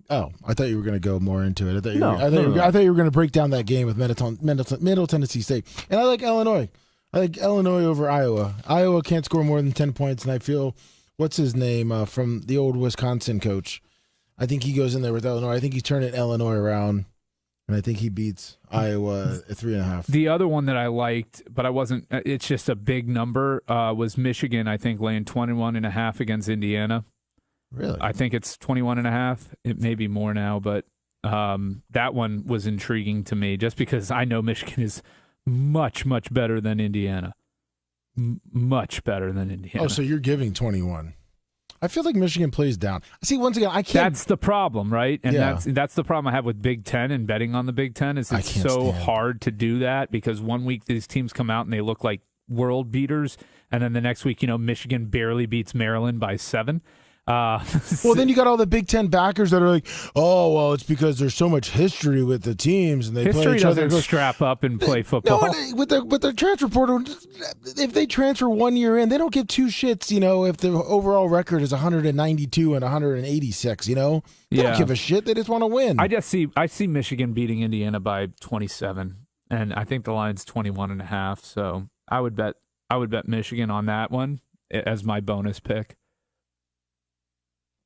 Oh, I thought you were going to go more into it. I thought you were going to break down that game with Middle Tennessee State. And I like Illinois. I like Illinois over Iowa. Iowa can't score more than 10 points, and I feel, what's his name from the old Wisconsin coach? I think he goes in there with Illinois. I think he's turning Illinois around, and I think he beats Iowa at 3.5. The other one that I liked, but I wasn't, it's just a big number, was Michigan, I think, laying 21.5 against Indiana. Really? I think it's 21.5. It may be more now, but that one was intriguing to me just because I know Michigan is much, much better than Indiana. Much better than Indiana. Oh, so you're giving 21. I feel like Michigan plays down. See, once again, I can't. That's the problem, right? And that's the problem I have with Big Ten and betting on the Big Ten is it's so hard to do that because one week these teams come out and they look like world beaters, and then the next week, Michigan barely beats Maryland by 7. Well, then you got all the Big Ten backers that are like, oh, well, it's because there's so much history with the teams and they play each other. History doesn't strap up and play football. No, with their transfer portal, if they transfer 1 year in, they don't give two shits, if the overall record is 192 and 186, They don't give a shit. They just want to win. I see Michigan beating Indiana by 27, and I think the line's 21.5, so I would bet Michigan on that one as my bonus pick.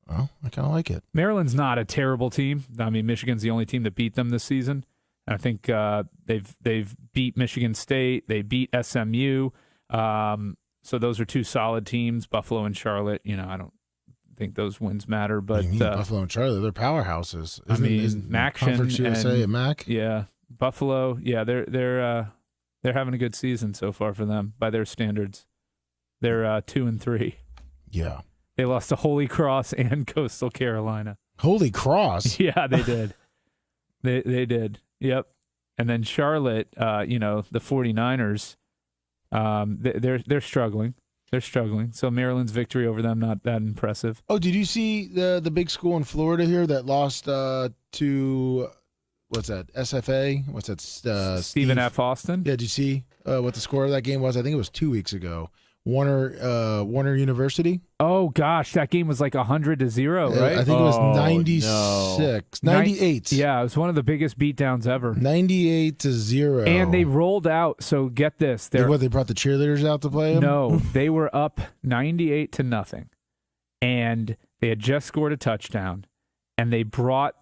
Well, I kind of like it. Maryland's not a terrible team. I mean, Michigan's the only team that beat them this season. And I think they've beat Michigan State. They beat SMU. So those are two solid teams. Buffalo and Charlotte. I don't think those wins matter. But Buffalo and Charlotte, they're powerhouses. Mac Conference USA and Mac. Yeah, Buffalo. Yeah, they're having a good season so far for them by their standards. They're 2-3. Yeah. They lost to Holy Cross and Coastal Carolina. Holy Cross? Yeah, they did. they did. Yep. And then Charlotte, the 49ers, they're struggling. They're struggling. So Maryland's victory over them, not that impressive. Oh, did you see the big school in Florida here that lost to, what's that, SFA? What's that? Stephen F. Austin? Yeah, did you see what the score of that game was? I think it was 2 weeks ago. Warner University. Oh gosh, that game was like 100-0, right? I think it was 96, 98. Yeah, it was one of the biggest beatdowns ever. 98-0. And they rolled out. So get this: they brought the cheerleaders out to play them? No, they were up 98-0, and they had just scored a touchdown, and they brought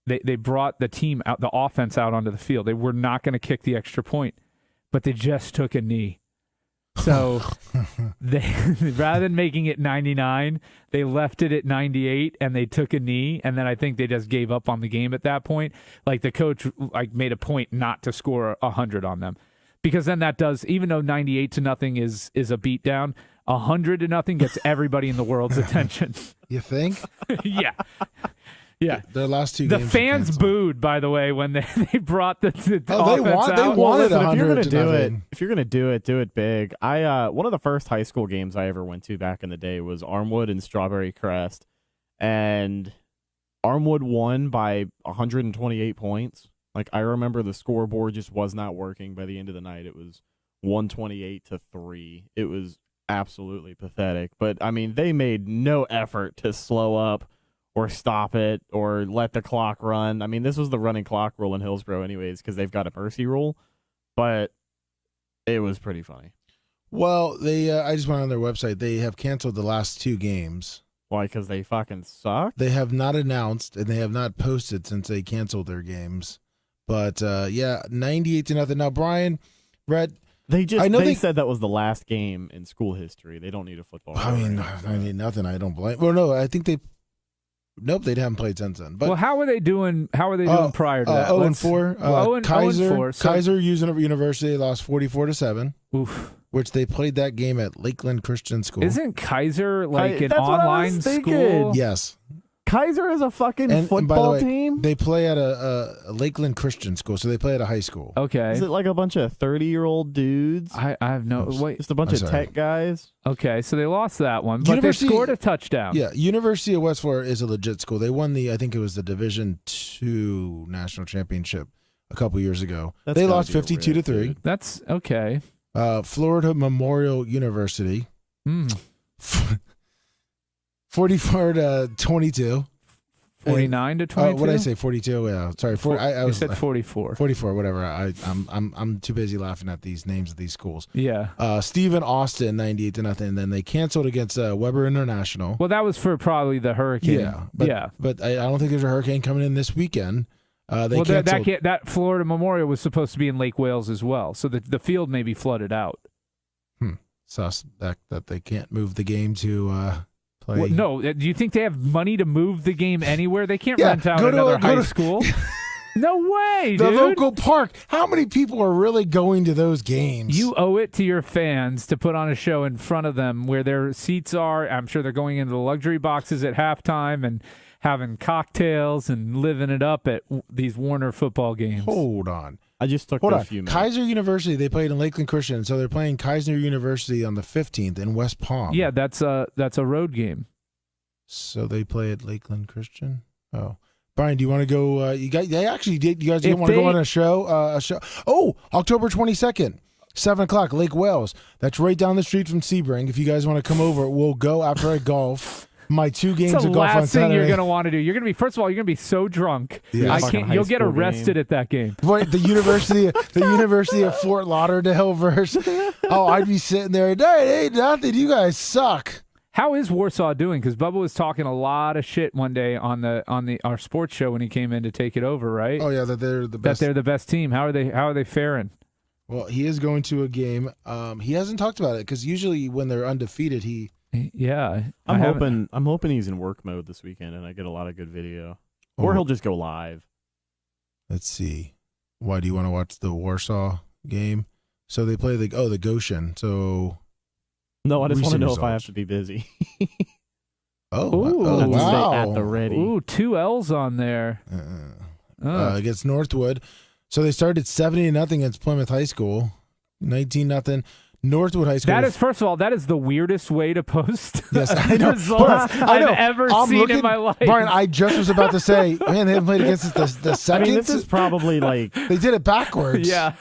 the team out, the offense out onto the field. They were not going to kick the extra point, but they just took a knee. So they rather than making it 99, they left it at 98 and they took a knee, and then I think they just gave up on the game at that point. Like the coach made a point not to score 100 on them. Because then that does, even though 98-0 is a beatdown, 100-0 gets everybody in the world's attention. You think? Yeah. Yeah, their last two the games. The fans booed, by the way, when they brought the offense out. They wanted if you're gonna do it, do it big. One of the first high school games I ever went to back in the day was Armwood and Strawberry Crest, and Armwood won by 128 points. Like I remember the scoreboard just was not working by the end of the night. It was 128-3. It was absolutely pathetic. But I mean, they made no effort to slow up or stop it, or let the clock run. I mean, this was the running clock rule in Hillsborough anyways, because they've got a mercy rule, but it was pretty funny. Well, I just went on their website. They have canceled the last two games. Why? Because they fucking suck? They have not announced, and they have not posted since they canceled their games. But, 98-0. Now, Brian, Brett, They said that was the last game in school history. They don't need a football. I mean, 98-0. I don't blame. Well, no, I think they. Nope, they haven't played since then. But how are they doing? How are they doing prior to that? 0-4. Kaiser University lost 44-7. Oof. Which they played that game at Lakeland Christian School. Isn't Kaiser like an online school? Yes. Kaiser is a fucking football team? They play at a Lakeland Christian School, so they play at a high school. Okay. Is it like a bunch of 30-year-old dudes? I have no... Wait. Just a bunch of tech guys? Okay, so they lost that one, but they scored a touchdown. Yeah, University of West Florida is a legit school. They won I think it was the Division II National Championship a couple years ago. They lost 52-3. That's okay. Florida Memorial University. Hmm. 44-22. 49 to 22. What did I say? 42. Yeah, sorry. I You said 44. 44. Whatever. I'm too busy laughing at these names of these schools. Yeah. Stephen Austin 98-0. And then they canceled against Weber International. Well, that was for probably the hurricane. Yeah. But I don't think there's a hurricane coming in this weekend. They canceled. canceled. That Florida Memorial was supposed to be in Lake Wales as well, so the field may be flooded out. Sus that they can't move the game to play. Well, no, do you think they have money to move the game anywhere? They can't Yeah, rent out go to- another go high to- school. No way, The dude. local park. How many people are really going to those games? You owe it to your fans to put on a show in front of them where their seats are. I'm sure they're going into the luxury boxes at halftime and having cocktails and living it up at these Warner football games. Hold on. I just took Hold a on. few minutes. Kaiser University, they played in Lakeland Christian, so they're playing Kaiser University on the 15th in West Palm. Yeah, that's a road game. So they play at Lakeland Christian? Oh. Brian, do you want to go? You guys If didn't want to go on a show? Oh, October 22nd, 7 o'clock, Lake Wales. That's right down the street from Sebring. If you guys want to come over, we'll go after I golf. My 2 games It's the of golf on last thing Saturday. you're going to want to do. You're going to be, first of all, you're going to be so drunk. Yeah. Fucking high You'll get school arrested game. at that game. Right, the University of Fort Lauderdale versus. Oh, I'd be sitting there. Hey, ain't nothing. You guys suck. How is Warsaw doing? Because Bubba was talking a lot of shit one day on our sports show when he came in to take it over, right? Oh yeah, that they're the best. That they're the best team. How are they faring? Well, he is going to a game. He hasn't talked about it because usually when they're undefeated, he. Yeah, I'm hoping he's in work mode this weekend and I get a lot of good video. Or he'll just go live. Let's see. Why do you want to watch the Warsaw game? So they play the Goshen. So. No, I just want to Recent know if I have results. to be busy. Ooh. Oh Have to stay wow! at the ready. Ooh, 2 L's on there. Against Northwood. So they started 70-0 against Plymouth High School. 19-0. Northwood High School. That is, first of all, that is the weirdest way to post Yes, I know. results I know. I've ever I'm seen looking- in my life. Brian, I just was about to say, man, they haven't played against us the I second. mean, this is probably like, They did it backwards. Yeah.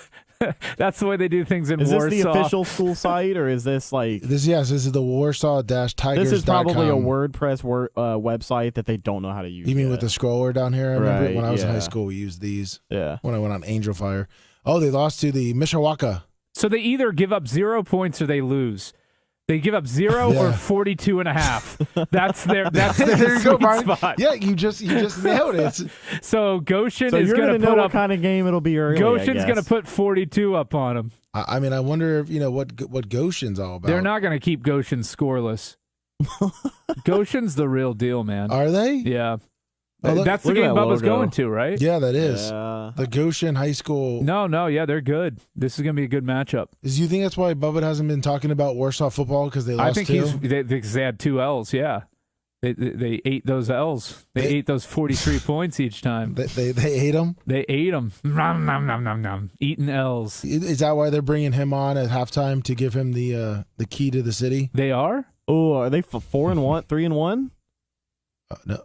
That's the way they do things in is Warsaw. this the official school site or is this like, This is the Warsaw-Tigers.com. this is probably a WordPress website that they don't know how to use. You mean yet. with the scroller down here? I remember Right, when I was in high yeah. school, we used these Yeah. when I went on Angel Fire. Oh, they lost to the Mishawaka. So they either give up 0 points or they lose. They give up 0 or Yeah. 42.5. That's their There you go, sweet Brian. spot. Yeah, you just nailed it. So Goshen So is you're going going to to know put what up. kind of game it'll be early. Goshen's going to put 42 up on them. I mean, I wonder if what Goshen's all about. They're not going to keep Goshen scoreless. Goshen's the real deal, man. Are they? Yeah. Oh, look- That's the look at game that Bubba's logo. going to, right? Yeah, that is. Yeah. The Goshen High School. No, yeah, they're good. This is going to be a good matchup. Do you think that's why Bubba hasn't been talking about Warsaw football because they lost I think they had 2 L's, yeah. They ate those L's. They ate those 43 points each time. They ate him. They ate them. Nom, nom, nom, nom, nom. Eating L's. Is that why they're bringing him on at halftime to give him the key to the city? They are? Oh, are they 4-1, 3-1? No,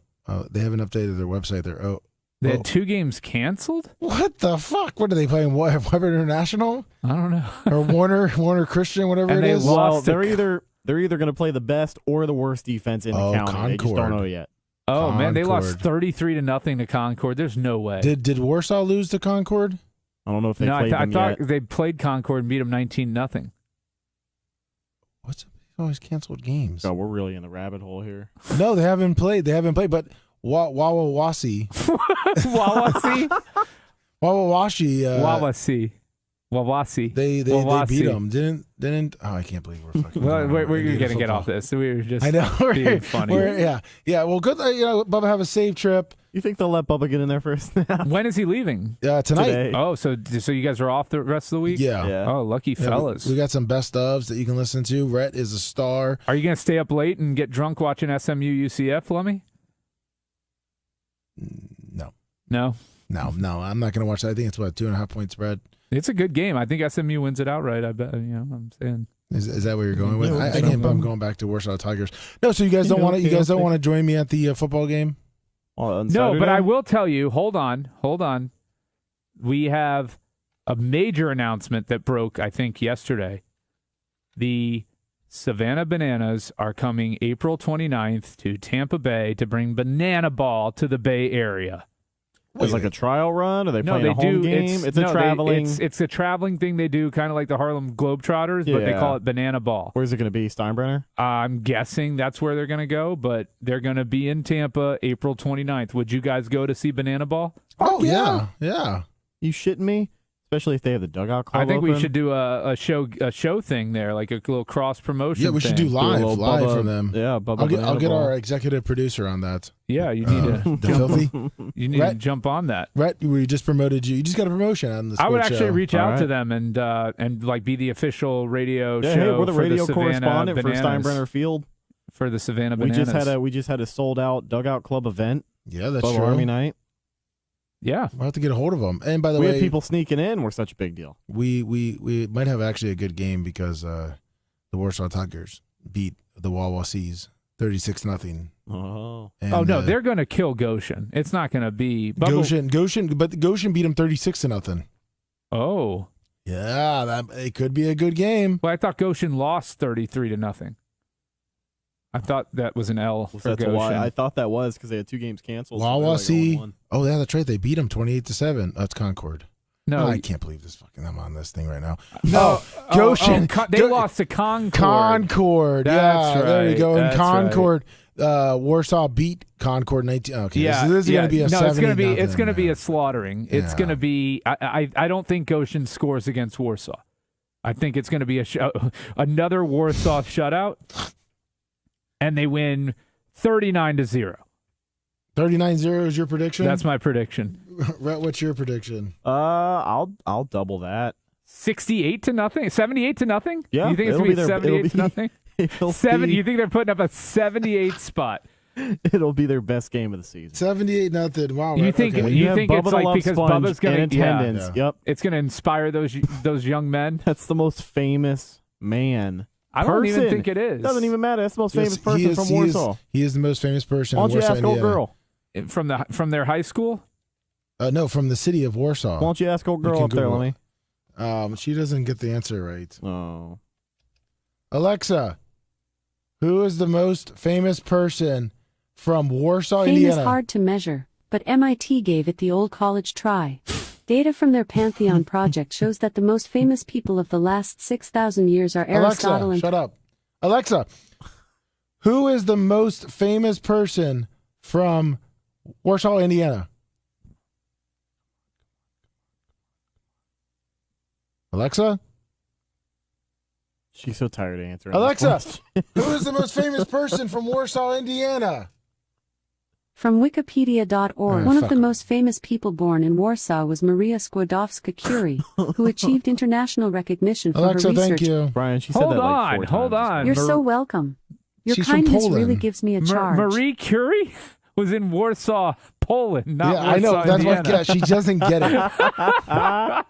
they haven't updated their website. They had 2 games canceled? What the fuck? What are they playing? Weber International I don't know. or Warner Christian, whatever And it they is? lost Well, to- they're either going to play the best or the worst defense in the county. They just don't Concord. know yet. Oh, man, they lost Concord. 33-0 to Concord. There's no way. Did Warsaw lose to Concord? I don't know if they No, I played them thought yet. they played Concord and beat them 19-0. What's always canceled games? God, we're really in the rabbit hole here. No, they haven't played. But Wawawasi, Wawasi? Wawawashi. Wawasi. They Wawasi. beat them. Didn't. Oh, I can't believe we're fucking. Well, we're Indiana going to get football. off this. We were just I know. being funny. Yeah. Well, good. Bubba, have a safe trip You think they'll let Bubba get in there first? When is he leaving? tonight. Today. Oh, so you guys are off the rest of the week? Yeah. Yeah. Oh, lucky Yeah, fellas. we got some best ofs that you can listen to. Rhett is a star. Are you going to stay up late and get drunk watching SMU UCF, Lummy? No, No. I'm not going to watch that. I think it's 2.5 point spread. It's a good game. I think SMU wins it outright. I bet. I'm saying. Is that where you're going with? Yeah, I can't. I'm going back to Warsaw Tigers. No, so you guys don't want to. You guys don't want to join me at the football game. On No, but Saturday? I will tell you. Hold on. We have a major announcement that broke, I think, yesterday. The Savannah Bananas are coming April 29th to Tampa Bay to bring Banana Ball to the Bay Area. It's like a trial run? Are they No, playing they a home do. game? It's a traveling. It's a traveling thing they do, kind of like the Harlem Globetrotters, but they Yeah. call it Banana Ball. Where's it going to be? Steinbrenner? I'm guessing that's where they're going to go, but they're going to be in Tampa April 29th. Would you guys go to see Banana Ball? Oh, yeah. You shitting me? Especially if they have the dugout club I think open. we should do a show thing there, like a little cross promotion. Yeah, we should do thing. live Bubba, from them. Yeah, Bubba. I'll get Ball. our executive producer on that. Yeah, you need to The filthy. you need to jump on that. Rhett, we just promoted you. You just got a promotion on the sports I would actually show. reach out All to right. them and like be the official radio Yeah, show. hey, we're the for radio Savannah correspondent Bananas, for Steinbrenner Field. for the Savannah We Bananas. just had a sold out dugout club event. Yeah, that's Bubba true. Army night. Yeah, We'll have to get a hold of them. And by the We way, had people sneaking in. We're such a big deal. we might have actually a good game because the Warsaw Tigers beat the Wawa Seas 36-0. Oh, And, oh no, they're going to kill Goshen. It's not going to be Goshen, but Goshen beat them 36-0. Oh, Yeah, it could be a good game. well, I thought Goshen lost 33-0. I thought that was an L for that's Goshen. why I thought that was because they had 2 games canceled. Wawa so C. they're like 0-1. Oh, yeah, that's right. They beat them 28-7. That's Concord. No, Oh, I can't believe this fucking. I'm on this thing right now. no, Goshen. They lost to Concord. Concord. That's yeah, there you right, go. And that's Concord, Warsaw beat Concord 19. Okay, Yeah, so this is going to be a 70. It's going to be a slaughtering. It's Yeah. going to be. I don't think Goshen scores against Warsaw. I think it's going to be another Warsaw shutout, and they win 39-0. 39-0 is your prediction? That's my prediction. Rhett, what's your prediction? I'll double that. 68-0, 78-0. Yeah, You think it's it'll going be to their- be it'll be- 78-0? It'll Seven. be- You think they're putting up a 78 spot? It'll be their best game of the season. 78-0. Wow. You Rhett, think okay. you have think it's Bubba the like Love because Sponge Bubba's going in to attendance? Yeah. Yep, it's going to inspire those young men. that's the most famous man. I don't even Person. think it is. Doesn't even matter. That's the most Yes, famous person from Warsaw. He is the most famous person Why in don't you Warsaw, ask old Indiana. girl? From their high school. No, from the city of Warsaw. Why don't you ask old You girl can up there, Google. Lummy? She doesn't get the answer right. Oh, Alexa, who is the most famous person from Warsaw, Fame Indiana? is hard to measure, but MIT gave it the old college try. Data from their Pantheon project shows that the most famous people of the last 6,000 years are Aristotle Alexa, and shut up. Alexa, who is the most famous person from Warsaw, Indiana? Alexa? she's so tired of answering. Alexa, this who is the most famous person from Warsaw, Indiana? From Wikipedia.org, Oh, one of fuck. the most famous people born in Warsaw was Maria Skłodowska-Curie, who achieved international recognition for Alexa, her research. thank you. Brian, she said Hold that like on, 4 hold times. on. You're so welcome. Your She's from kindness really Poland. gives me a charge. Marie Curie was in Warsaw, Poland, not Yeah, Warsaw, I know. That's Indiana. what she doesn't get it.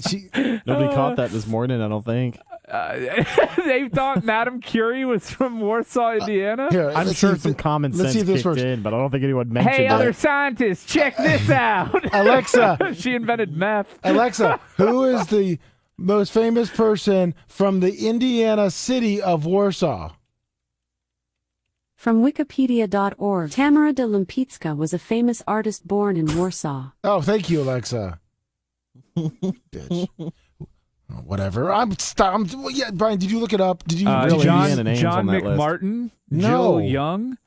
She, Nobody caught that this morning, I don't think. They thought Madame Curie was from Warsaw, Indiana. here, I'm let's sure see some if- common let's sense see if this kicked works. in, but I don't think anyone mentioned Hey, it. other scientists, check this out. Alexa, She invented meth. Alexa, who is the most famous person from the Indiana city of Warsaw? From Wikipedia.org, Tamara de Lempicka was a famous artist born in Warsaw. Oh, thank you, Alexa. Bitch. Oh, whatever. Yeah, Brian, did you look it up? Did you? really John Indiana names John on that list. McMartin, No. Jill Young,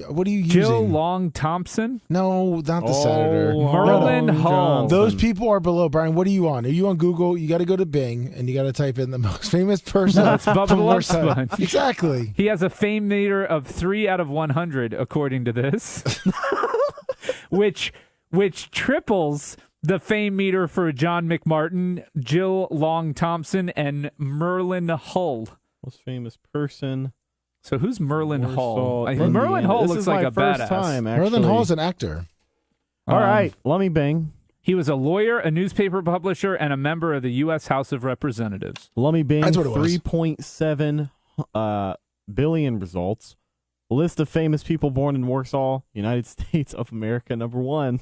What are you Jill using? Long Thompson, No, not the Oh, senator. Merlin No, no. Hall. Those people are below. Brian, what are you on? Are you on Google? You got to go to Bing and you got to type in the most famous person. That's Bubba from the Love Warsaw. Sponge. Exactly. He has a fame meter of 3 out of 100, according to this, which triples the fame meter for John McMartin, Jill Long Thompson, and Merlin Hull. Most famous person. So who's Merlin Warsaw, Hull? Indiana. Merlin Hull This looks is like my a first badass. time, actually. Merlin Hall's an actor. All right, let me bing. He was a lawyer, a newspaper publisher, and a member of the U.S. House of Representatives. Let me bing. That's what it was. 3.7 billion results. List of famous people born in Warsaw, United States of America, number 1.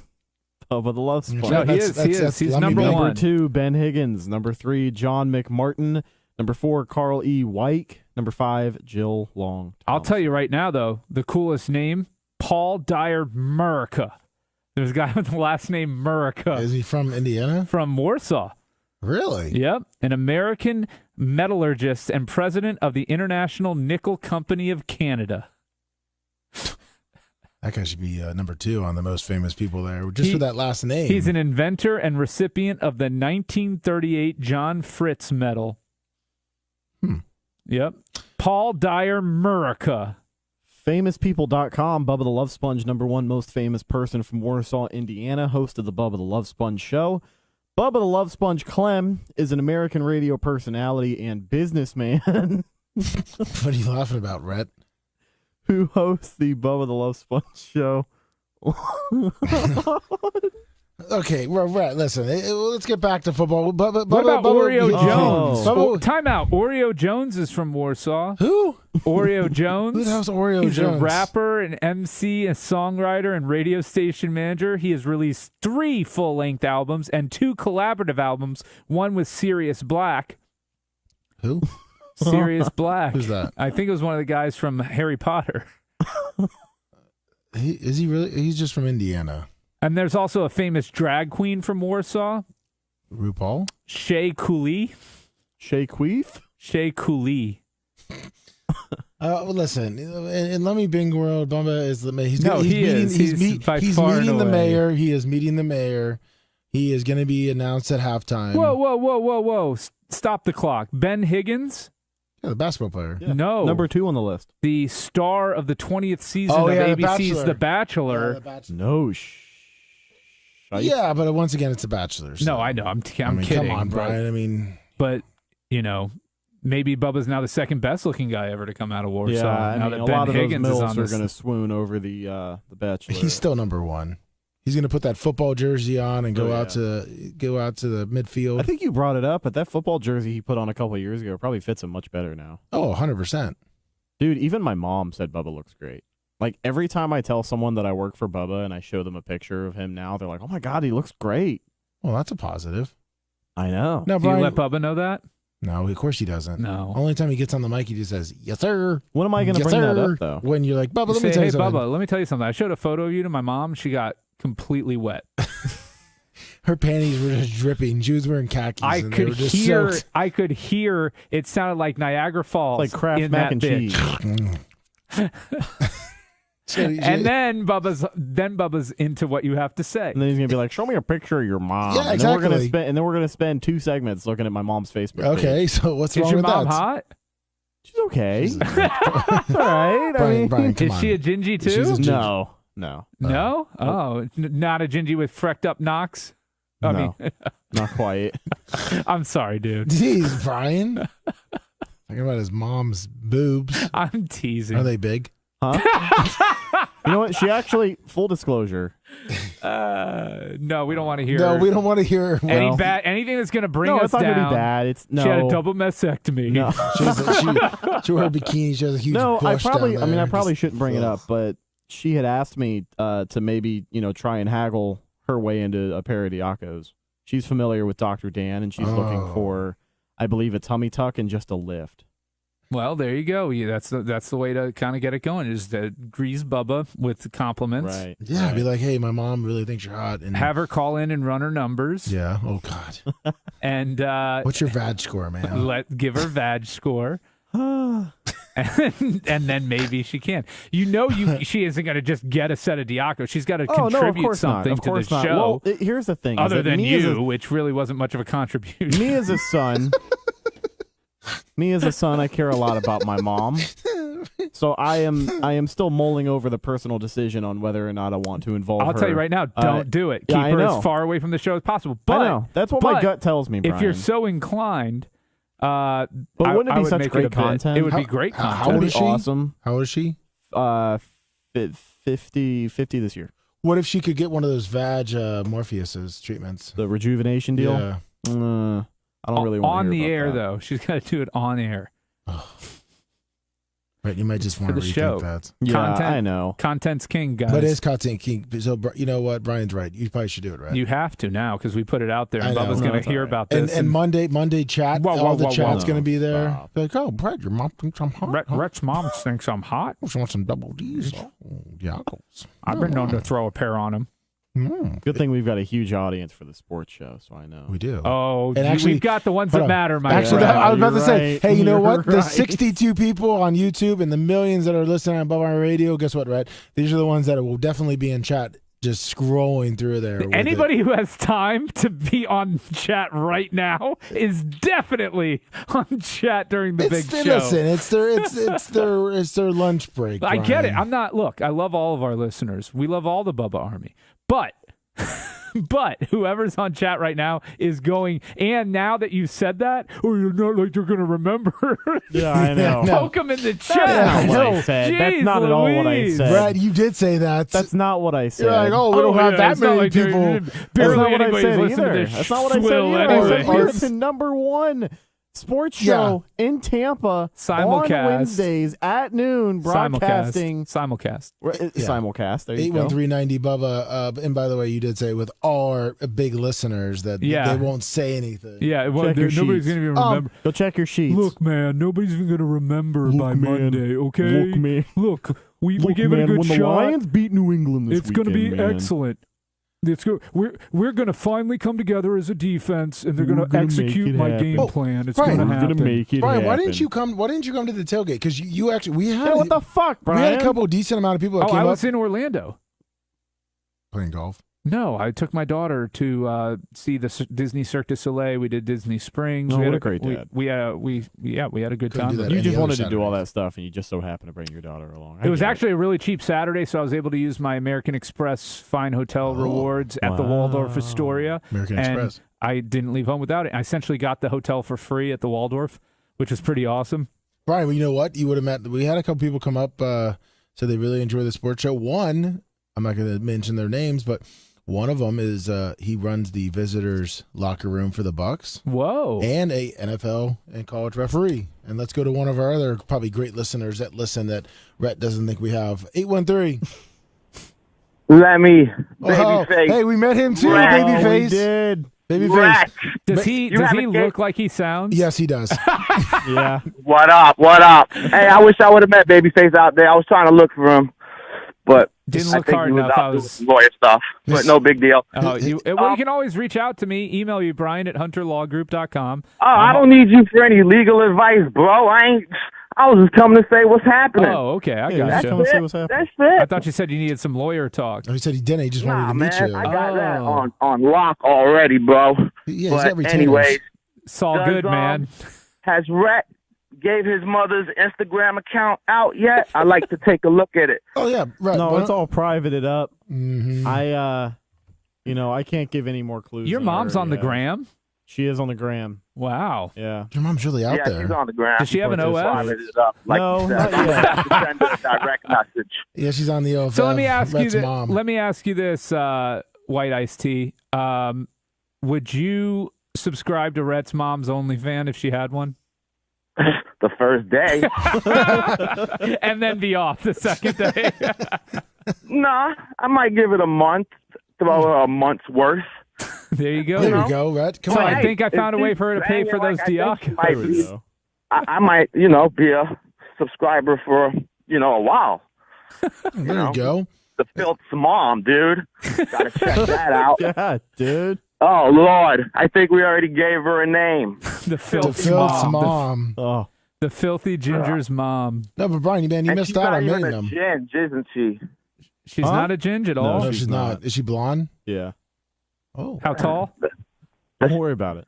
Bubba the Love Sponge. No, he is. He's number Number one. 2, Ben Higgins. Number 3, John McMartin. Number 4, Carl E. Wyke. Number 5, Jill Long. I'll tell you right now, though, the coolest name, Paul Dyer Murica. There's a guy with the last name Murica. Is he from Indiana? From Warsaw. Really? Yep. An American metallurgist and president of the International Nickel Company of Canada. That guy should be number 2 on the most famous people there, just for that last name. He's an inventor and recipient of the 1938 John Fritz Medal. Yep. Paul Dyer Murica. FamousPeople.com, Bubba the Love Sponge, number 1 most famous person from Warsaw, Indiana, host of the Bubba the Love Sponge show. Bubba the Love Sponge Clem is an American radio personality and businessman What are you laughing about, Rhett? who hosts the Bubba the Love Sponge show. Okay, Rhett, listen, let's get back to football. What about Oreo Jones? Bubba- Time out. Oreo Jones is from Warsaw. Who? Oreo Jones. Who the hell's Oreo He's Jones? a rapper, an MC, a songwriter, and radio station manager. He has released 3 full-length albums and 2 collaborative albums, one with Sirius Black. Who? Sirius Black. Who's that? I think it was one of the guys from Harry Potter. Is he really? He's just from Indiana. And there's also a famous drag queen from Warsaw, RuPaul? Shea Coulee. Shay Queef? Shea Coulee. Well, listen, in Lummy Bing World, Bubba is the mayor. He's by far and meeting the away. mayor. He is meeting the mayor. He is going to be announced at halftime. Whoa. Stop the clock. Ben Higgins? Yeah, the basketball player. Yeah. No. Number 2 on the list. The star of the 20th season Oh, of yeah, The ABC's Bachelor. The Bachelor. Yeah, the Bachelor. No. Yeah, but once again, it's a Bachelor. So. No, I know. I'm kidding. Come on, Brian. I mean, But, you know, maybe Bubba's now the second best looking guy ever to come out of Warsaw. Yeah, I now mean, that a Ben lot of Higgins those is milfs on are this. going to swoon over the Bachelor. he's still number 1. He's going to put that football jersey on and go out to the midfield. I think you brought it up, but that football jersey he put on a couple of years ago probably fits him much better now. Oh, 100%. Dude, even my mom said Bubba looks great. Like, every time I tell someone that I work for Bubba and I show them a picture of him now, they're like, oh my God, he looks great. Well, that's a positive. I know. Now, Do you Brian, let Bubba know that? no, of course he doesn't. No. Only time he gets on the mic, he just says, "Yes, sir." When am I going to Yes, bring that sir." up, though? When you're like, Bubba, You let me say, tell hey, you something. Bubba, let me tell you something. I showed a photo of you to my mom. She got completely wet. Her panties were just dripping. She was wearing khakis. I and they could were just hear. soaked. I could hear. It sounded like Niagara Falls. Like Kraft in mac that and bitch. cheese. And then Bubba's into what you have to say. And then he's gonna be like, "Show me a picture of your mom." Yeah, and then we're gonna exactly. spend. We're gonna spend 2 segments looking at my mom's Facebook. Okay, page. so what's Is wrong your with mom that? hot? She's okay. It's all right. Brian, come Is on. she a gingy too? She's a ginger. No. No? Oh, not a gingy with frecked up knocks? I No. mean, Not quite. I'm sorry, dude. Jeez, Brian. Talking about his mom's boobs. I'm teasing. Are they big? Huh? You know what? She actually, full disclosure. No, we don't want to hear. No, we don't want to hear. any Well- bad anything that's going to bring No, us it's not down. gonna be bad. It's no. She had a double mastectomy. No. She wore a bikini. She has a huge No, I bush probably. down I mean, I there. probably Just- shouldn't bring it up, but she had asked me to maybe try and haggle her way into a pair of Diacos. She's familiar with Dr. Dan, and she's looking Oh. for, I believe, a tummy tuck and just a lift. Well, there you go. Yeah, that's the way to kind of get it going, is to grease Bubba with compliments. Right. Yeah, be like, hey, my mom really thinks you're hot. And Have her call in and run her numbers. yeah. Oh God. And What's your VAG score, man? give her VAG score. and then maybe she can. She isn't going to just get a set of Diaco. She's got to Oh no, of contribute course not. something Of to the course not. show. Well, here's the thing: is Other that than me as you, which really wasn't much of a contribution. me as a son, I care a lot about my mom. So I am still mulling over the personal decision on whether or not I want to involve her. I'll tell you right now, don't do it. Keep yeah, I her know. as far away from the show as possible. But I know. That's what my but gut tells me, Brian. if you're so inclined, But wouldn't it be would such make great it a bit. content? It would be great how content. old That'd is be she? awesome. How old is she? 50 this year. What if she could get one of those VAG Morpheuses treatments? The rejuvenation deal. Yeah. I don't really want to on hear the about air that. though. She's got to do it on air. Right, you might just want for to the rethink show. that. Yeah, Content- I know. Content's king, guys. But it is content king. So you know what? Brian's right. You probably should do it, right? You have to now because we put it out there, and I know. Bubba's No, going it's to hear all right. about this. and Monday chat, Whoa, all the whoa, chat's whoa. going to be there. Stop. Be like, oh, Brad, your mom thinks I'm hot. huh? Rhett's mom thinks I'm hot. She wants some double D's. Oh, yeah. I've been known to throw a pair on him. Good thing we've got a huge audience for the sports show, so I know. We do. Oh, And actually- we've got the ones hold that on. matter, my Actually, friend. I was about to You're say, right. hey, you know You're what? The right. 62 people on YouTube and the millions that are listening on Bubba on Radio, guess what, Red? These are the ones that will definitely be in chat, just scrolling through there. with Anybody who has time to be on chat right now is definitely on chat during the it. big show. Listen, it's their lunch break. I get it. Brian. I'm not. Look, I love all of our listeners. We love all the Bubba Army, but. But whoever's on chat right now is going, and now that you said that, you're not like you're going to remember. Yeah, I know. No. Poke them in the chat. Yeah, I That's not what I know. said. Jeez That's not at all what I Louise. said. Brad, you did say that. That's not what I said. You're like, oh, we don't have that it's not many like there- people. That's Barely not what I anybody's said listening either. to this That's not what I said swill either. I said anyway. we're the number one sports show in Tampa Simulcast. on Wednesdays at noon, broadcasting. Simulcast. Simulcast. There you go. 81390 Bubba. And by the way, you did say with all our big listeners that Yeah. they won't say anything. Yeah, well, Check your nobody's sheets. going to even remember. Go check your sheets. Look, man, nobody's even going to remember by man. Monday, okay? Look, man. Look, we Look, gave it a man, good when shot. the Lions beat New England this It's going to weekend, be man. excellent. It's go. We're going to finally come together as a defense, and they're We're going to gonna make execute it my happen. game plan. It's Brian, going to We're happen. gonna make it Brian, happen. why didn't you come to the tailgate? Because you actually we had Yeah, what the fuck, we Brian? had a couple decent amount of people that Oh, came I up was in Orlando. playing golf. No, I took my daughter to see the Disney Cirque du Soleil. We did Disney Springs. Oh, we had what a great dad. We had a good Couldn't time. do that You any just other wanted to do all Saturday. that stuff, and you just so happened to bring your daughter along. It was actually a really cheap Saturday, so I was able to use my American Express fine hotel rewards at the Waldorf Wow. Astoria. American and Express. I didn't leave home without it. I essentially got the hotel for free at the Waldorf, which was pretty awesome. Brian, well, you know what? You would have met. We had a couple people come up, so they really enjoy the sports show. One, I'm not going to mention their names, but one of them is he runs the visitors locker room for the Bucks Whoa. and a NFL and college referee. And let's go to one of our other probably great listeners that listen that Rhett doesn't think we have. 813. Lummy, Oh, Babyface. hey, we met him too, Right. Oh, we Babyface. did. Babyface. Rat. Does he You haven't look like he sounds? Yes, he does. Yeah. What up? What up? Hey, I wish I would have met Babyface out there. I was trying to look for him, but Didn't I look think hard he was enough. out doing some lawyer stuff. But no big deal. Well, you can always reach out to me. Email you, Brian at hunterlawgroup.com. Oh, I don't need you for any legal advice, bro. I was just coming to say what's happening. Oh, okay. I Yeah, got that's you. Come see what's happening. That's it. I thought you said you needed some lawyer talk. He said he didn't. He just wanted Nah, to meet man, you. I got that Oh. on lock already, bro. Yeah, he's But got retainers. anyways, It's all Does, good, man. has Rhett gave his mother's Instagram account out yet? I'd like to take a look at it. Oh yeah, right. No, it's all privated up. Mm-hmm. I can't give any more clues. Your than mom's her on the yet. gram. She is on the gram. Wow. Yeah. Your mom's really out Yeah, there. she's on the ground. Does she have an OF? Private it up, like No, you said. not yet. I have to send her a direct message. Yeah, she's on the OF. So let me ask you Rhett's this. mom. Let me ask you this, White Iced Tea. Would you subscribe to Rhett's mom's OnlyFans if she had one? The first day. And then be off the second day? Nah, I might give it a month. Throw her a month's worth. There you go. There we go, Rhett. Come So on. I think I found a if way she's for her to pay banging for those like I think she Diacos. might There we be, go. I might, be a subscriber for, a while. There you go. The Filth's mom, dude. Gotta check that out. Yeah, dude. Oh, Lord. I think we already gave her a name. The To filthy Phil's mom. mom. Oh, The filthy Ginger's mom. No, but Brian, man, you And missed she's out not on even meeting a them. ginge, isn't she? She's Huh? not a ginge at No, all. No, she's she's not. Is she blonde? yeah. Oh. How tall? Don't worry about it.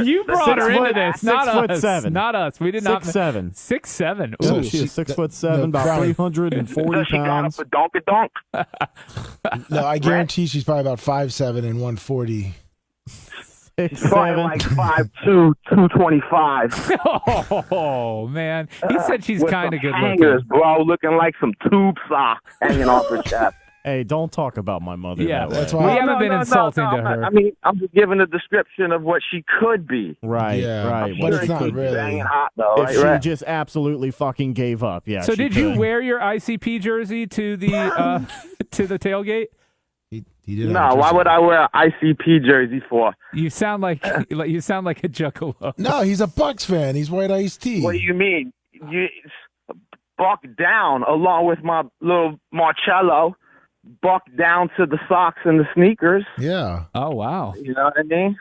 You brought her into this, not 6'7". us. Not us. We did not. 6'7". 6'7". No, Ooh. She is she- 6'7", no, about Brian. 340 Does she got pounds. up a donk? No, I guarantee she's probably about 5'7" and 140. She's probably 6'7". like 5'2", 225. Oh man, he said she's With kind of some good hangers, looking. bro, looking like some tube socks hanging off her chest. Hey, don't talk about my mother. Yeah, that way. that's why- we haven't been insulting to her. I mean, I'm just giving a description of what she could be. Right, Yeah, right. but What it's she not could- really. Banging hot though. If Right, she right. just absolutely fucking gave up, yeah. So she did you could. wear your ICP jersey to the to the tailgate? He did. No, why would I wear an ICP jersey for? You sound like a juggalo. No, he's a Bucks fan. He's white iced tea. What do you mean? You buck down along with my little Marcello. Buck down to the socks and the sneakers. Yeah. Oh wow! You know what I mean?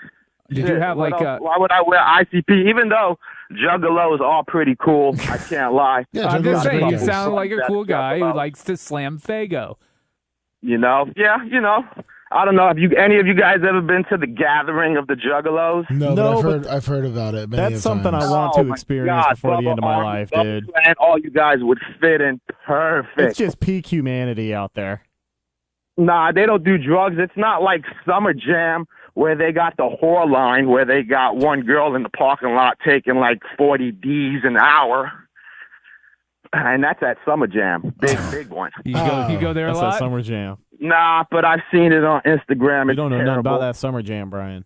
Did you have What like else? Why would I wear ICP? Even though juggalos are pretty cool, I can't lie. Yeah, I'm just Juggalos saying, are you pretty sound like a That's cool guy who Juggalo. likes to slam Fago. You know? Yeah, you know. I don't know. Have any of you guys ever been to the gathering of the juggalos? No, No, but I've heard about it. Many That's of something times. I want Oh to my experience God, before the end of my Bubba life, Army, dude. Bubba Clan, all you guys would fit in perfect. It's just peak humanity out there. Nah, they don't do drugs. It's not like Summer Jam where they got the whore line where they got one girl in the parking lot taking like 40 Ds an hour. And that's at Summer Jam. Big one. You go there a That's that lot. summer jam. Nah, but I've seen it on Instagram. You It's don't know nothing terrible. about that summer jam, Brian.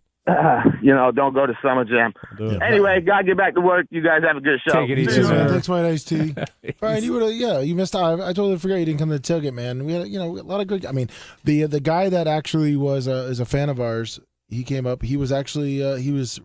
You know, don't go to Summer Jam. Do it. Anyway, gotta get back to work. You guys have a good show. Take it easy, Thanks, man. sir. Thanks, white iced tea. Brian, you would you missed out. I totally forgot you didn't come to the tailgate, man. We had a lot of good. I mean, the guy that actually was is a fan of ours. He came up. He was actually he was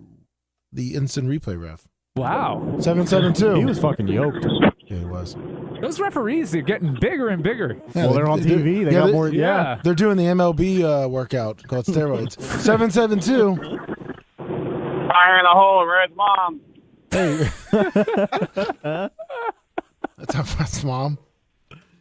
the instant replay ref. Wow, 772. He was fucking yoked. Yeah, he was. those referees are getting bigger and bigger. Yeah, Well, they're on TV. They got more. Yeah. They're doing the MLB workout called steroids. 772. Fire in a hole, Red's mom. Hey. That's mom.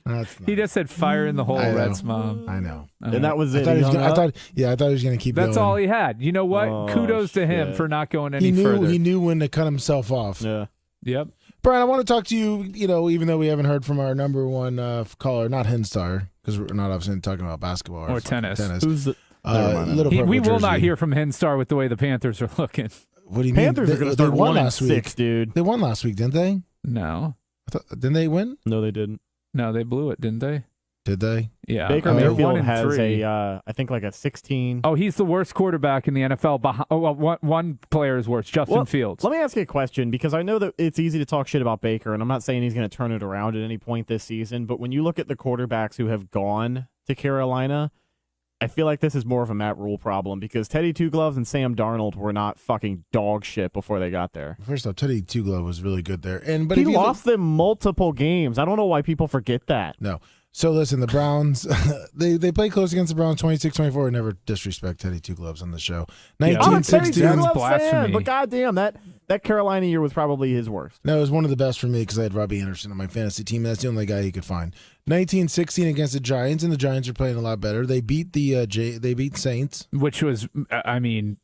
That's not. He just said fire in the hole, I know. Red's mom. I know. And that was I it. thought he He was hung gonna, up? I thought he was going to keep That's going. all he had. You know what? Oh, Kudos to him shit. for not going any He knew further. he knew when to cut himself off. Yeah. Yep. Brian, I want to talk to you. You know, even though we haven't heard from our number one caller, not Henstar, because we're not obviously talking about basketball Or tennis. Who's the? Never mind. Little Purple We will not Jersey. hear from Henstar with the way the Panthers are looking. What do you Panthers mean? are going to They start won 1-6, last week. dude. They won last week, didn't they? No. Didn't they win? No, they didn't. No, they blew it, didn't they? Did they? Yeah. Baker They're Mayfield 1-3. has I think like a 16. Oh, he's the worst quarterback in the NFL. One player is worse, Justin Well, Fields. Let me ask you a question, because I know that it's easy to talk shit about Baker, and I'm not saying he's going to turn it around at any point this season, but when you look at the quarterbacks who have gone to Carolina, I feel like this is more of a Matt Rule problem, because Teddy Two Gloves and Sam Darnold were not fucking dog shit before they got there. First off, Teddy Two Glove was really good there, but He if you lost them multiple games. I don't know why people forget that. No. So listen, the Browns, they played close against the Browns 26-24. We never disrespect Teddy Two Gloves on the show. I'm a Teddy 1916. Two That's Gloves fan, blasphemy. but goddamn, that Carolina year was probably his worst. No, it was one of the best for me because I had Robbie Anderson on my fantasy team. That's the only guy he could find. 1916 against the Giants, and the Giants are playing a lot better. They beat they beat Saints, Which was, I mean,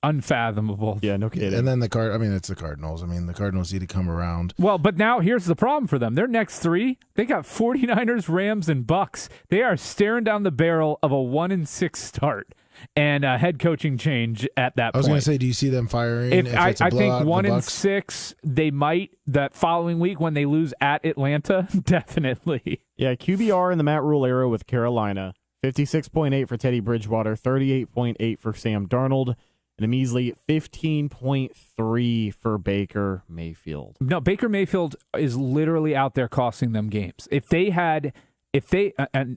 unfathomable. Yeah, no kidding. and then it's the Cardinals. I mean, the Cardinals need to come around. Well, but now here's the problem for them. Their next three, they got 49ers, Rams, and Bucks. They are staring down the barrel of a 1-6 start and a head coaching change at that I was point. going to say, do you see them firing? If if I it's a blowout, think the Bucks? 1-6, they might that following week when they lose at Atlanta. Definitely. Yeah, QBR in the Matt Rule era with Carolina, 56.8 for Teddy Bridgewater, 38.8 for Sam Darnold, and a measly 15.3 for Baker Mayfield. No, Baker Mayfield is literally out there costing them games. And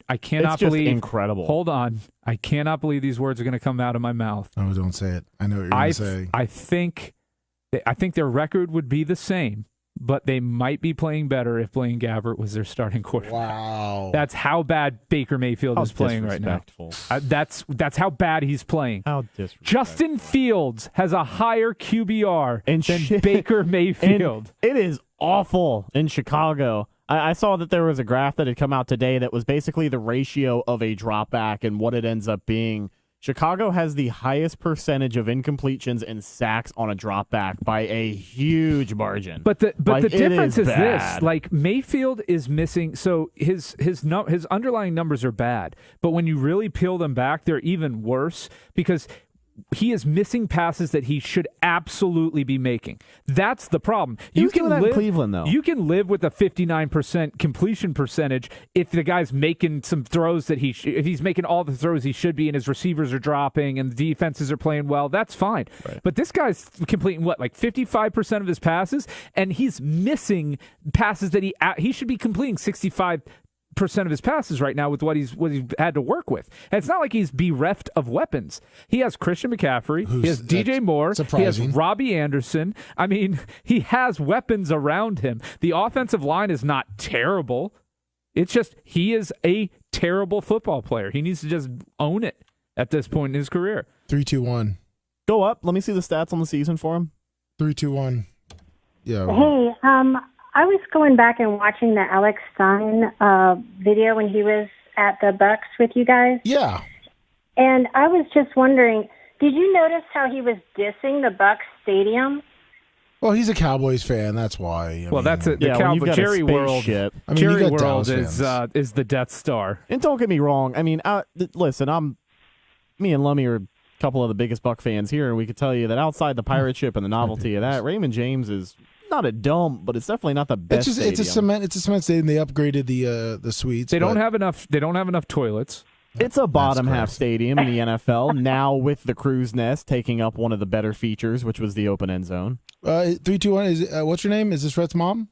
I cannot It's just believe. incredible. Hold on, I cannot believe these words are going to come out of my mouth. Oh, don't say it. I know what you're going to say. I think their record would be the same, but they might be playing better if Blaine Gabbert was their starting quarterback. Wow. That's how bad Baker Mayfield How is playing right now. disrespectful. That's how bad he's playing. How disrespectful. Justin Fields has a higher QBR And than shit. Baker Mayfield. And it is awful in Chicago. I saw that there was a graph that had come out today that was basically the ratio of a drop back and what it ends up being. Chicago has the highest percentage of incompletions and sacks on a drop back by a huge margin. But the Like, difference it is bad. this: like Mayfield is missing. So his underlying numbers are bad, but when you really peel them back, they're even worse because he is missing passes that he should absolutely be making. That's the problem. He was doing that in Cleveland, though. You can live with a 59% completion percentage if the guy's making some throws that if he's making all the throws he should be, and his receivers are dropping and the defenses are playing well. That's fine. Right. But this guy's completing like 55% of his passes, and he's missing passes that he should be completing 65% of his passes right now with what he's had to work with. And it's not like he's bereft of weapons. He has Christian McCaffrey, he has DJ Moore, surprising. He has Robbie Anderson. I mean, he has weapons around him. The offensive line is not terrible. It's just he is a terrible football player. He needs to just own it at this point in his career. 3-2-1. Go up. Let me see the stats on the season for him. 3-2-1. Yeah. Hey, I was going back and watching the Alex Stein video when he was at the Bucks with you guys. Yeah. And I was just wondering, did you notice how he was dissing the Bucks stadium? Well, he's a Cowboys fan. That's why. That's it. The Cowboys. Jerry World. Jerry World is the Death Star. And don't get me wrong. I mean, listen, me and Lummy are a couple of the biggest Buck fans here, and we could tell you that outside the pirate ship and the novelty of that, Raymond James is not a dump, but it's definitely not the best. It's a cement stadium. They upgraded the suites. They don't have enough toilets. It's a bottom half stadium in the NFL now, with the crow's nest taking up one of the better features, which was the open end zone. 3-2-1 is what's your name? Is this Rhett's mom?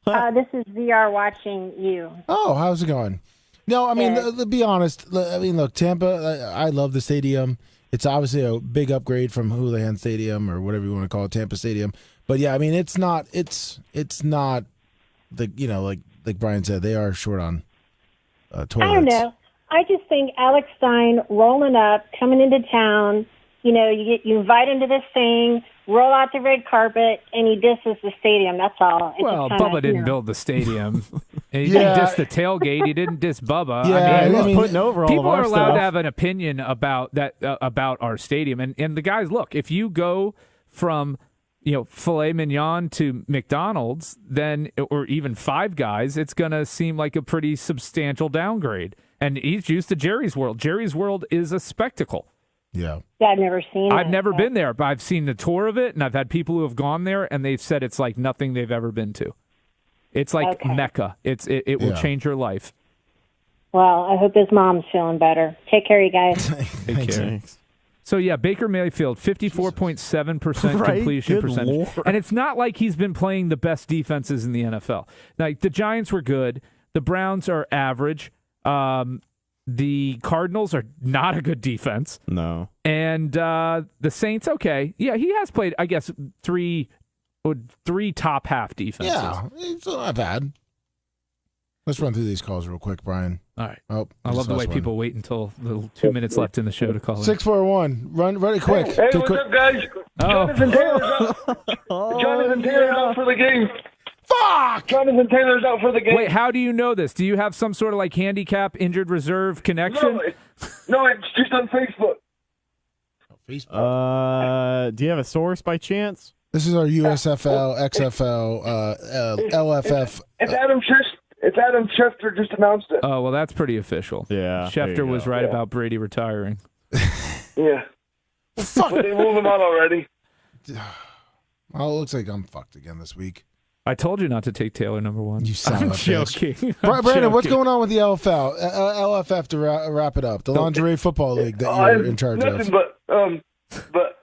This is VR watching you. Oh, how's it going? No, I mean, to be honest, I mean, look, Tampa, I love the stadium. It's obviously a big upgrade from Houlihan Stadium or whatever you want to call it, Tampa Stadium. But yeah, I mean, it's not the, like Brian said, they are short on toilets. I don't know. I just think Alex Stein rolling up, coming into town, you invite him to this thing, roll out the red carpet, and he disses the stadium. That's all. Bubba didn't build the stadium. He didn't diss the tailgate. He didn't diss Bubba. Yeah, he was putting over all people of our are allowed stuff. to have an opinion about that about our stadium. And the guys, look, if you go from filet mignon to McDonald's, then or even Five Guys, it's going to seem like a pretty substantial downgrade. And he's used to Jerry's World. Jerry's World is a spectacle. Yeah. I've never seen it. I've never been there, but I've seen the tour of it, and I've had people who have gone there, and they've said it's like nothing they've ever been to. It's like Mecca. It will change your life. Well, I hope his mom's feeling better. Take care, you guys. Take care. Thanks. So, yeah, Baker Mayfield, 54.7% completion percentage. Lord. And it's not like he's been playing the best defenses in the NFL. Like, the Giants were good. The Browns are average. The Cardinals are not a good defense. No. And the Saints, okay. Yeah, he has played, I guess, three top half defenses. Yeah, it's not bad. Let's run through these calls real quick, Brian. All right. Oh, I love the way people wait until the 2 minutes left in the show to call in. 641. Run it quick. Hey, what's up, guys? Jonathan Taylor's out. Jonathan Taylor's out for the game. Fuck! Jonathan Taylor's out for the game. Wait, how do you know this? Do you have some sort of like handicap injured reserve connection? No, it's just on Facebook. Facebook. Do you have a source by chance? This is our USFL, XFL, LFF. It's Adam Schefter just announced it. Oh, well, that's pretty official. Yeah. Schefter was right about Brady retiring. Yeah. Fuck. But they moved him out already. Well, it looks like I'm fucked again this week. I told you not to take Taylor number one. You son of a joking. Brandon, what's going on with the LFF to wrap it up? The Lingerie Football League that you're in charge of. Nothing but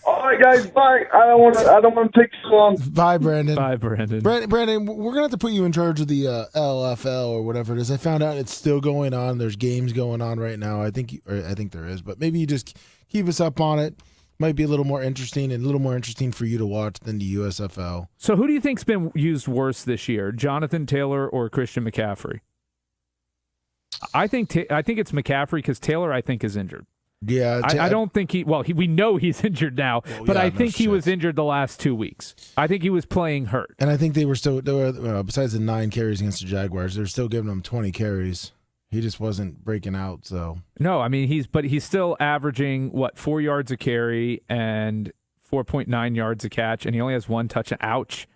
all right, guys, bye. I don't want to take too long. Bye, Brandon. Bye, Brandon. Brandon, we're gonna have to put you in charge of the LFL or whatever it is. I found out it's still going on. There's games going on right now. I think there is, but maybe you just keep us up on it. Might be a little more interesting for you to watch than the USFL. So, who do you think's been used worse this year, Jonathan Taylor or Christian McCaffrey? I think it's McCaffrey because Taylor, I think, is injured. Yeah, I don't think we know he's injured now, but I think he was injured the last 2 weeks. I think he was playing hurt. And I think they were besides the 9 carries against the Jaguars, they're still giving him 20 carries. He just wasn't breaking out, so. No, I mean, he's still averaging, 4 yards a carry and 4.9 yards a catch, and he only has 1 touchdown. Ouch.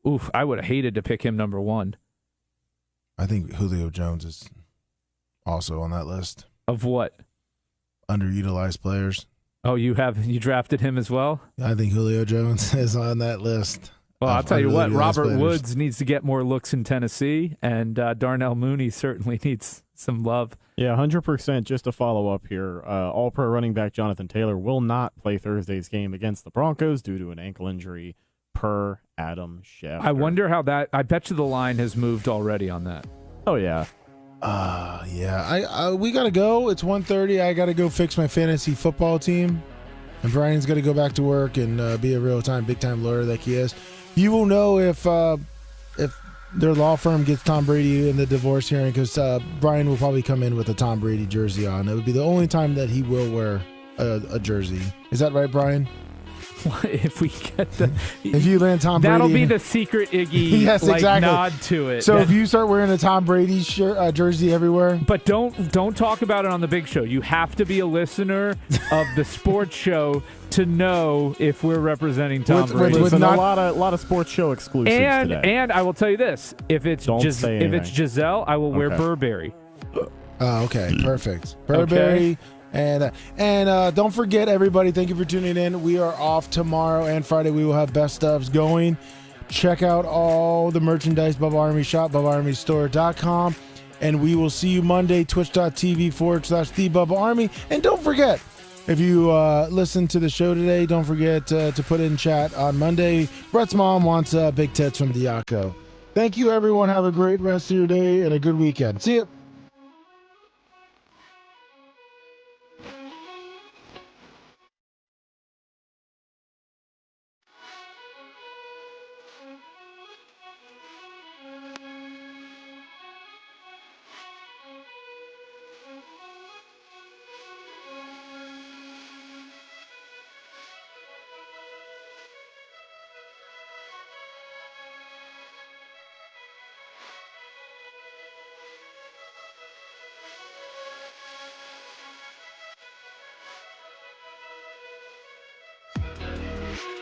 Oof, I would have hated to pick him number 1. I think Julio Jones is also on that list. Of what? Underutilized players. Oh, you drafted him as well? I think Julio Jones is on that list. Well, I'll tell you what, Robert players. Woods needs to get more looks in Tennessee, and Darnell Mooney certainly needs some love. Yeah, 100%. Just to follow up here, All-Pro running back Jonathan Taylor will not play Thursday's game against the Broncos due to an ankle injury, per Adam Schefter. I wonder how that. I bet you the line has moved already on that. Oh yeah. Yeah. We gotta go. It's 1:30. I gotta go fix my fantasy football team, and Brian's gotta go back to work and be a big time lawyer like he is. You will know if their law firm gets Tom Brady in the divorce hearing, because Brian will probably come in with a Tom Brady jersey on. It would be the only time that he will wear a jersey. Is that right, Brian? If we get if you land Tom Brady, that'll be the secret Iggy yes, exactly. nod to it. So if you start wearing a Tom Brady jersey everywhere, but don't talk about it on the big show. You have to be a listener of the sports show to know if we're representing Tom Brady. Listen, a lot of sports show exclusives today. And I will tell you this: if it's Giselle, I will wear Burberry. Okay, perfect. Burberry. Okay. And don't forget, everybody, thank you for tuning in. We are off tomorrow and Friday. We will have best ofs going. Check out all the merchandise, Bubba Army Shop, BubbaArmyStore.com. And we will see you Monday, twitch.tv/The Bubba Army. And don't forget, if you listen to the show today, don't forget to put in chat on Monday. Brett's mom wants big tits from Diaco. Thank you, everyone. Have a great rest of your day and a good weekend. See you.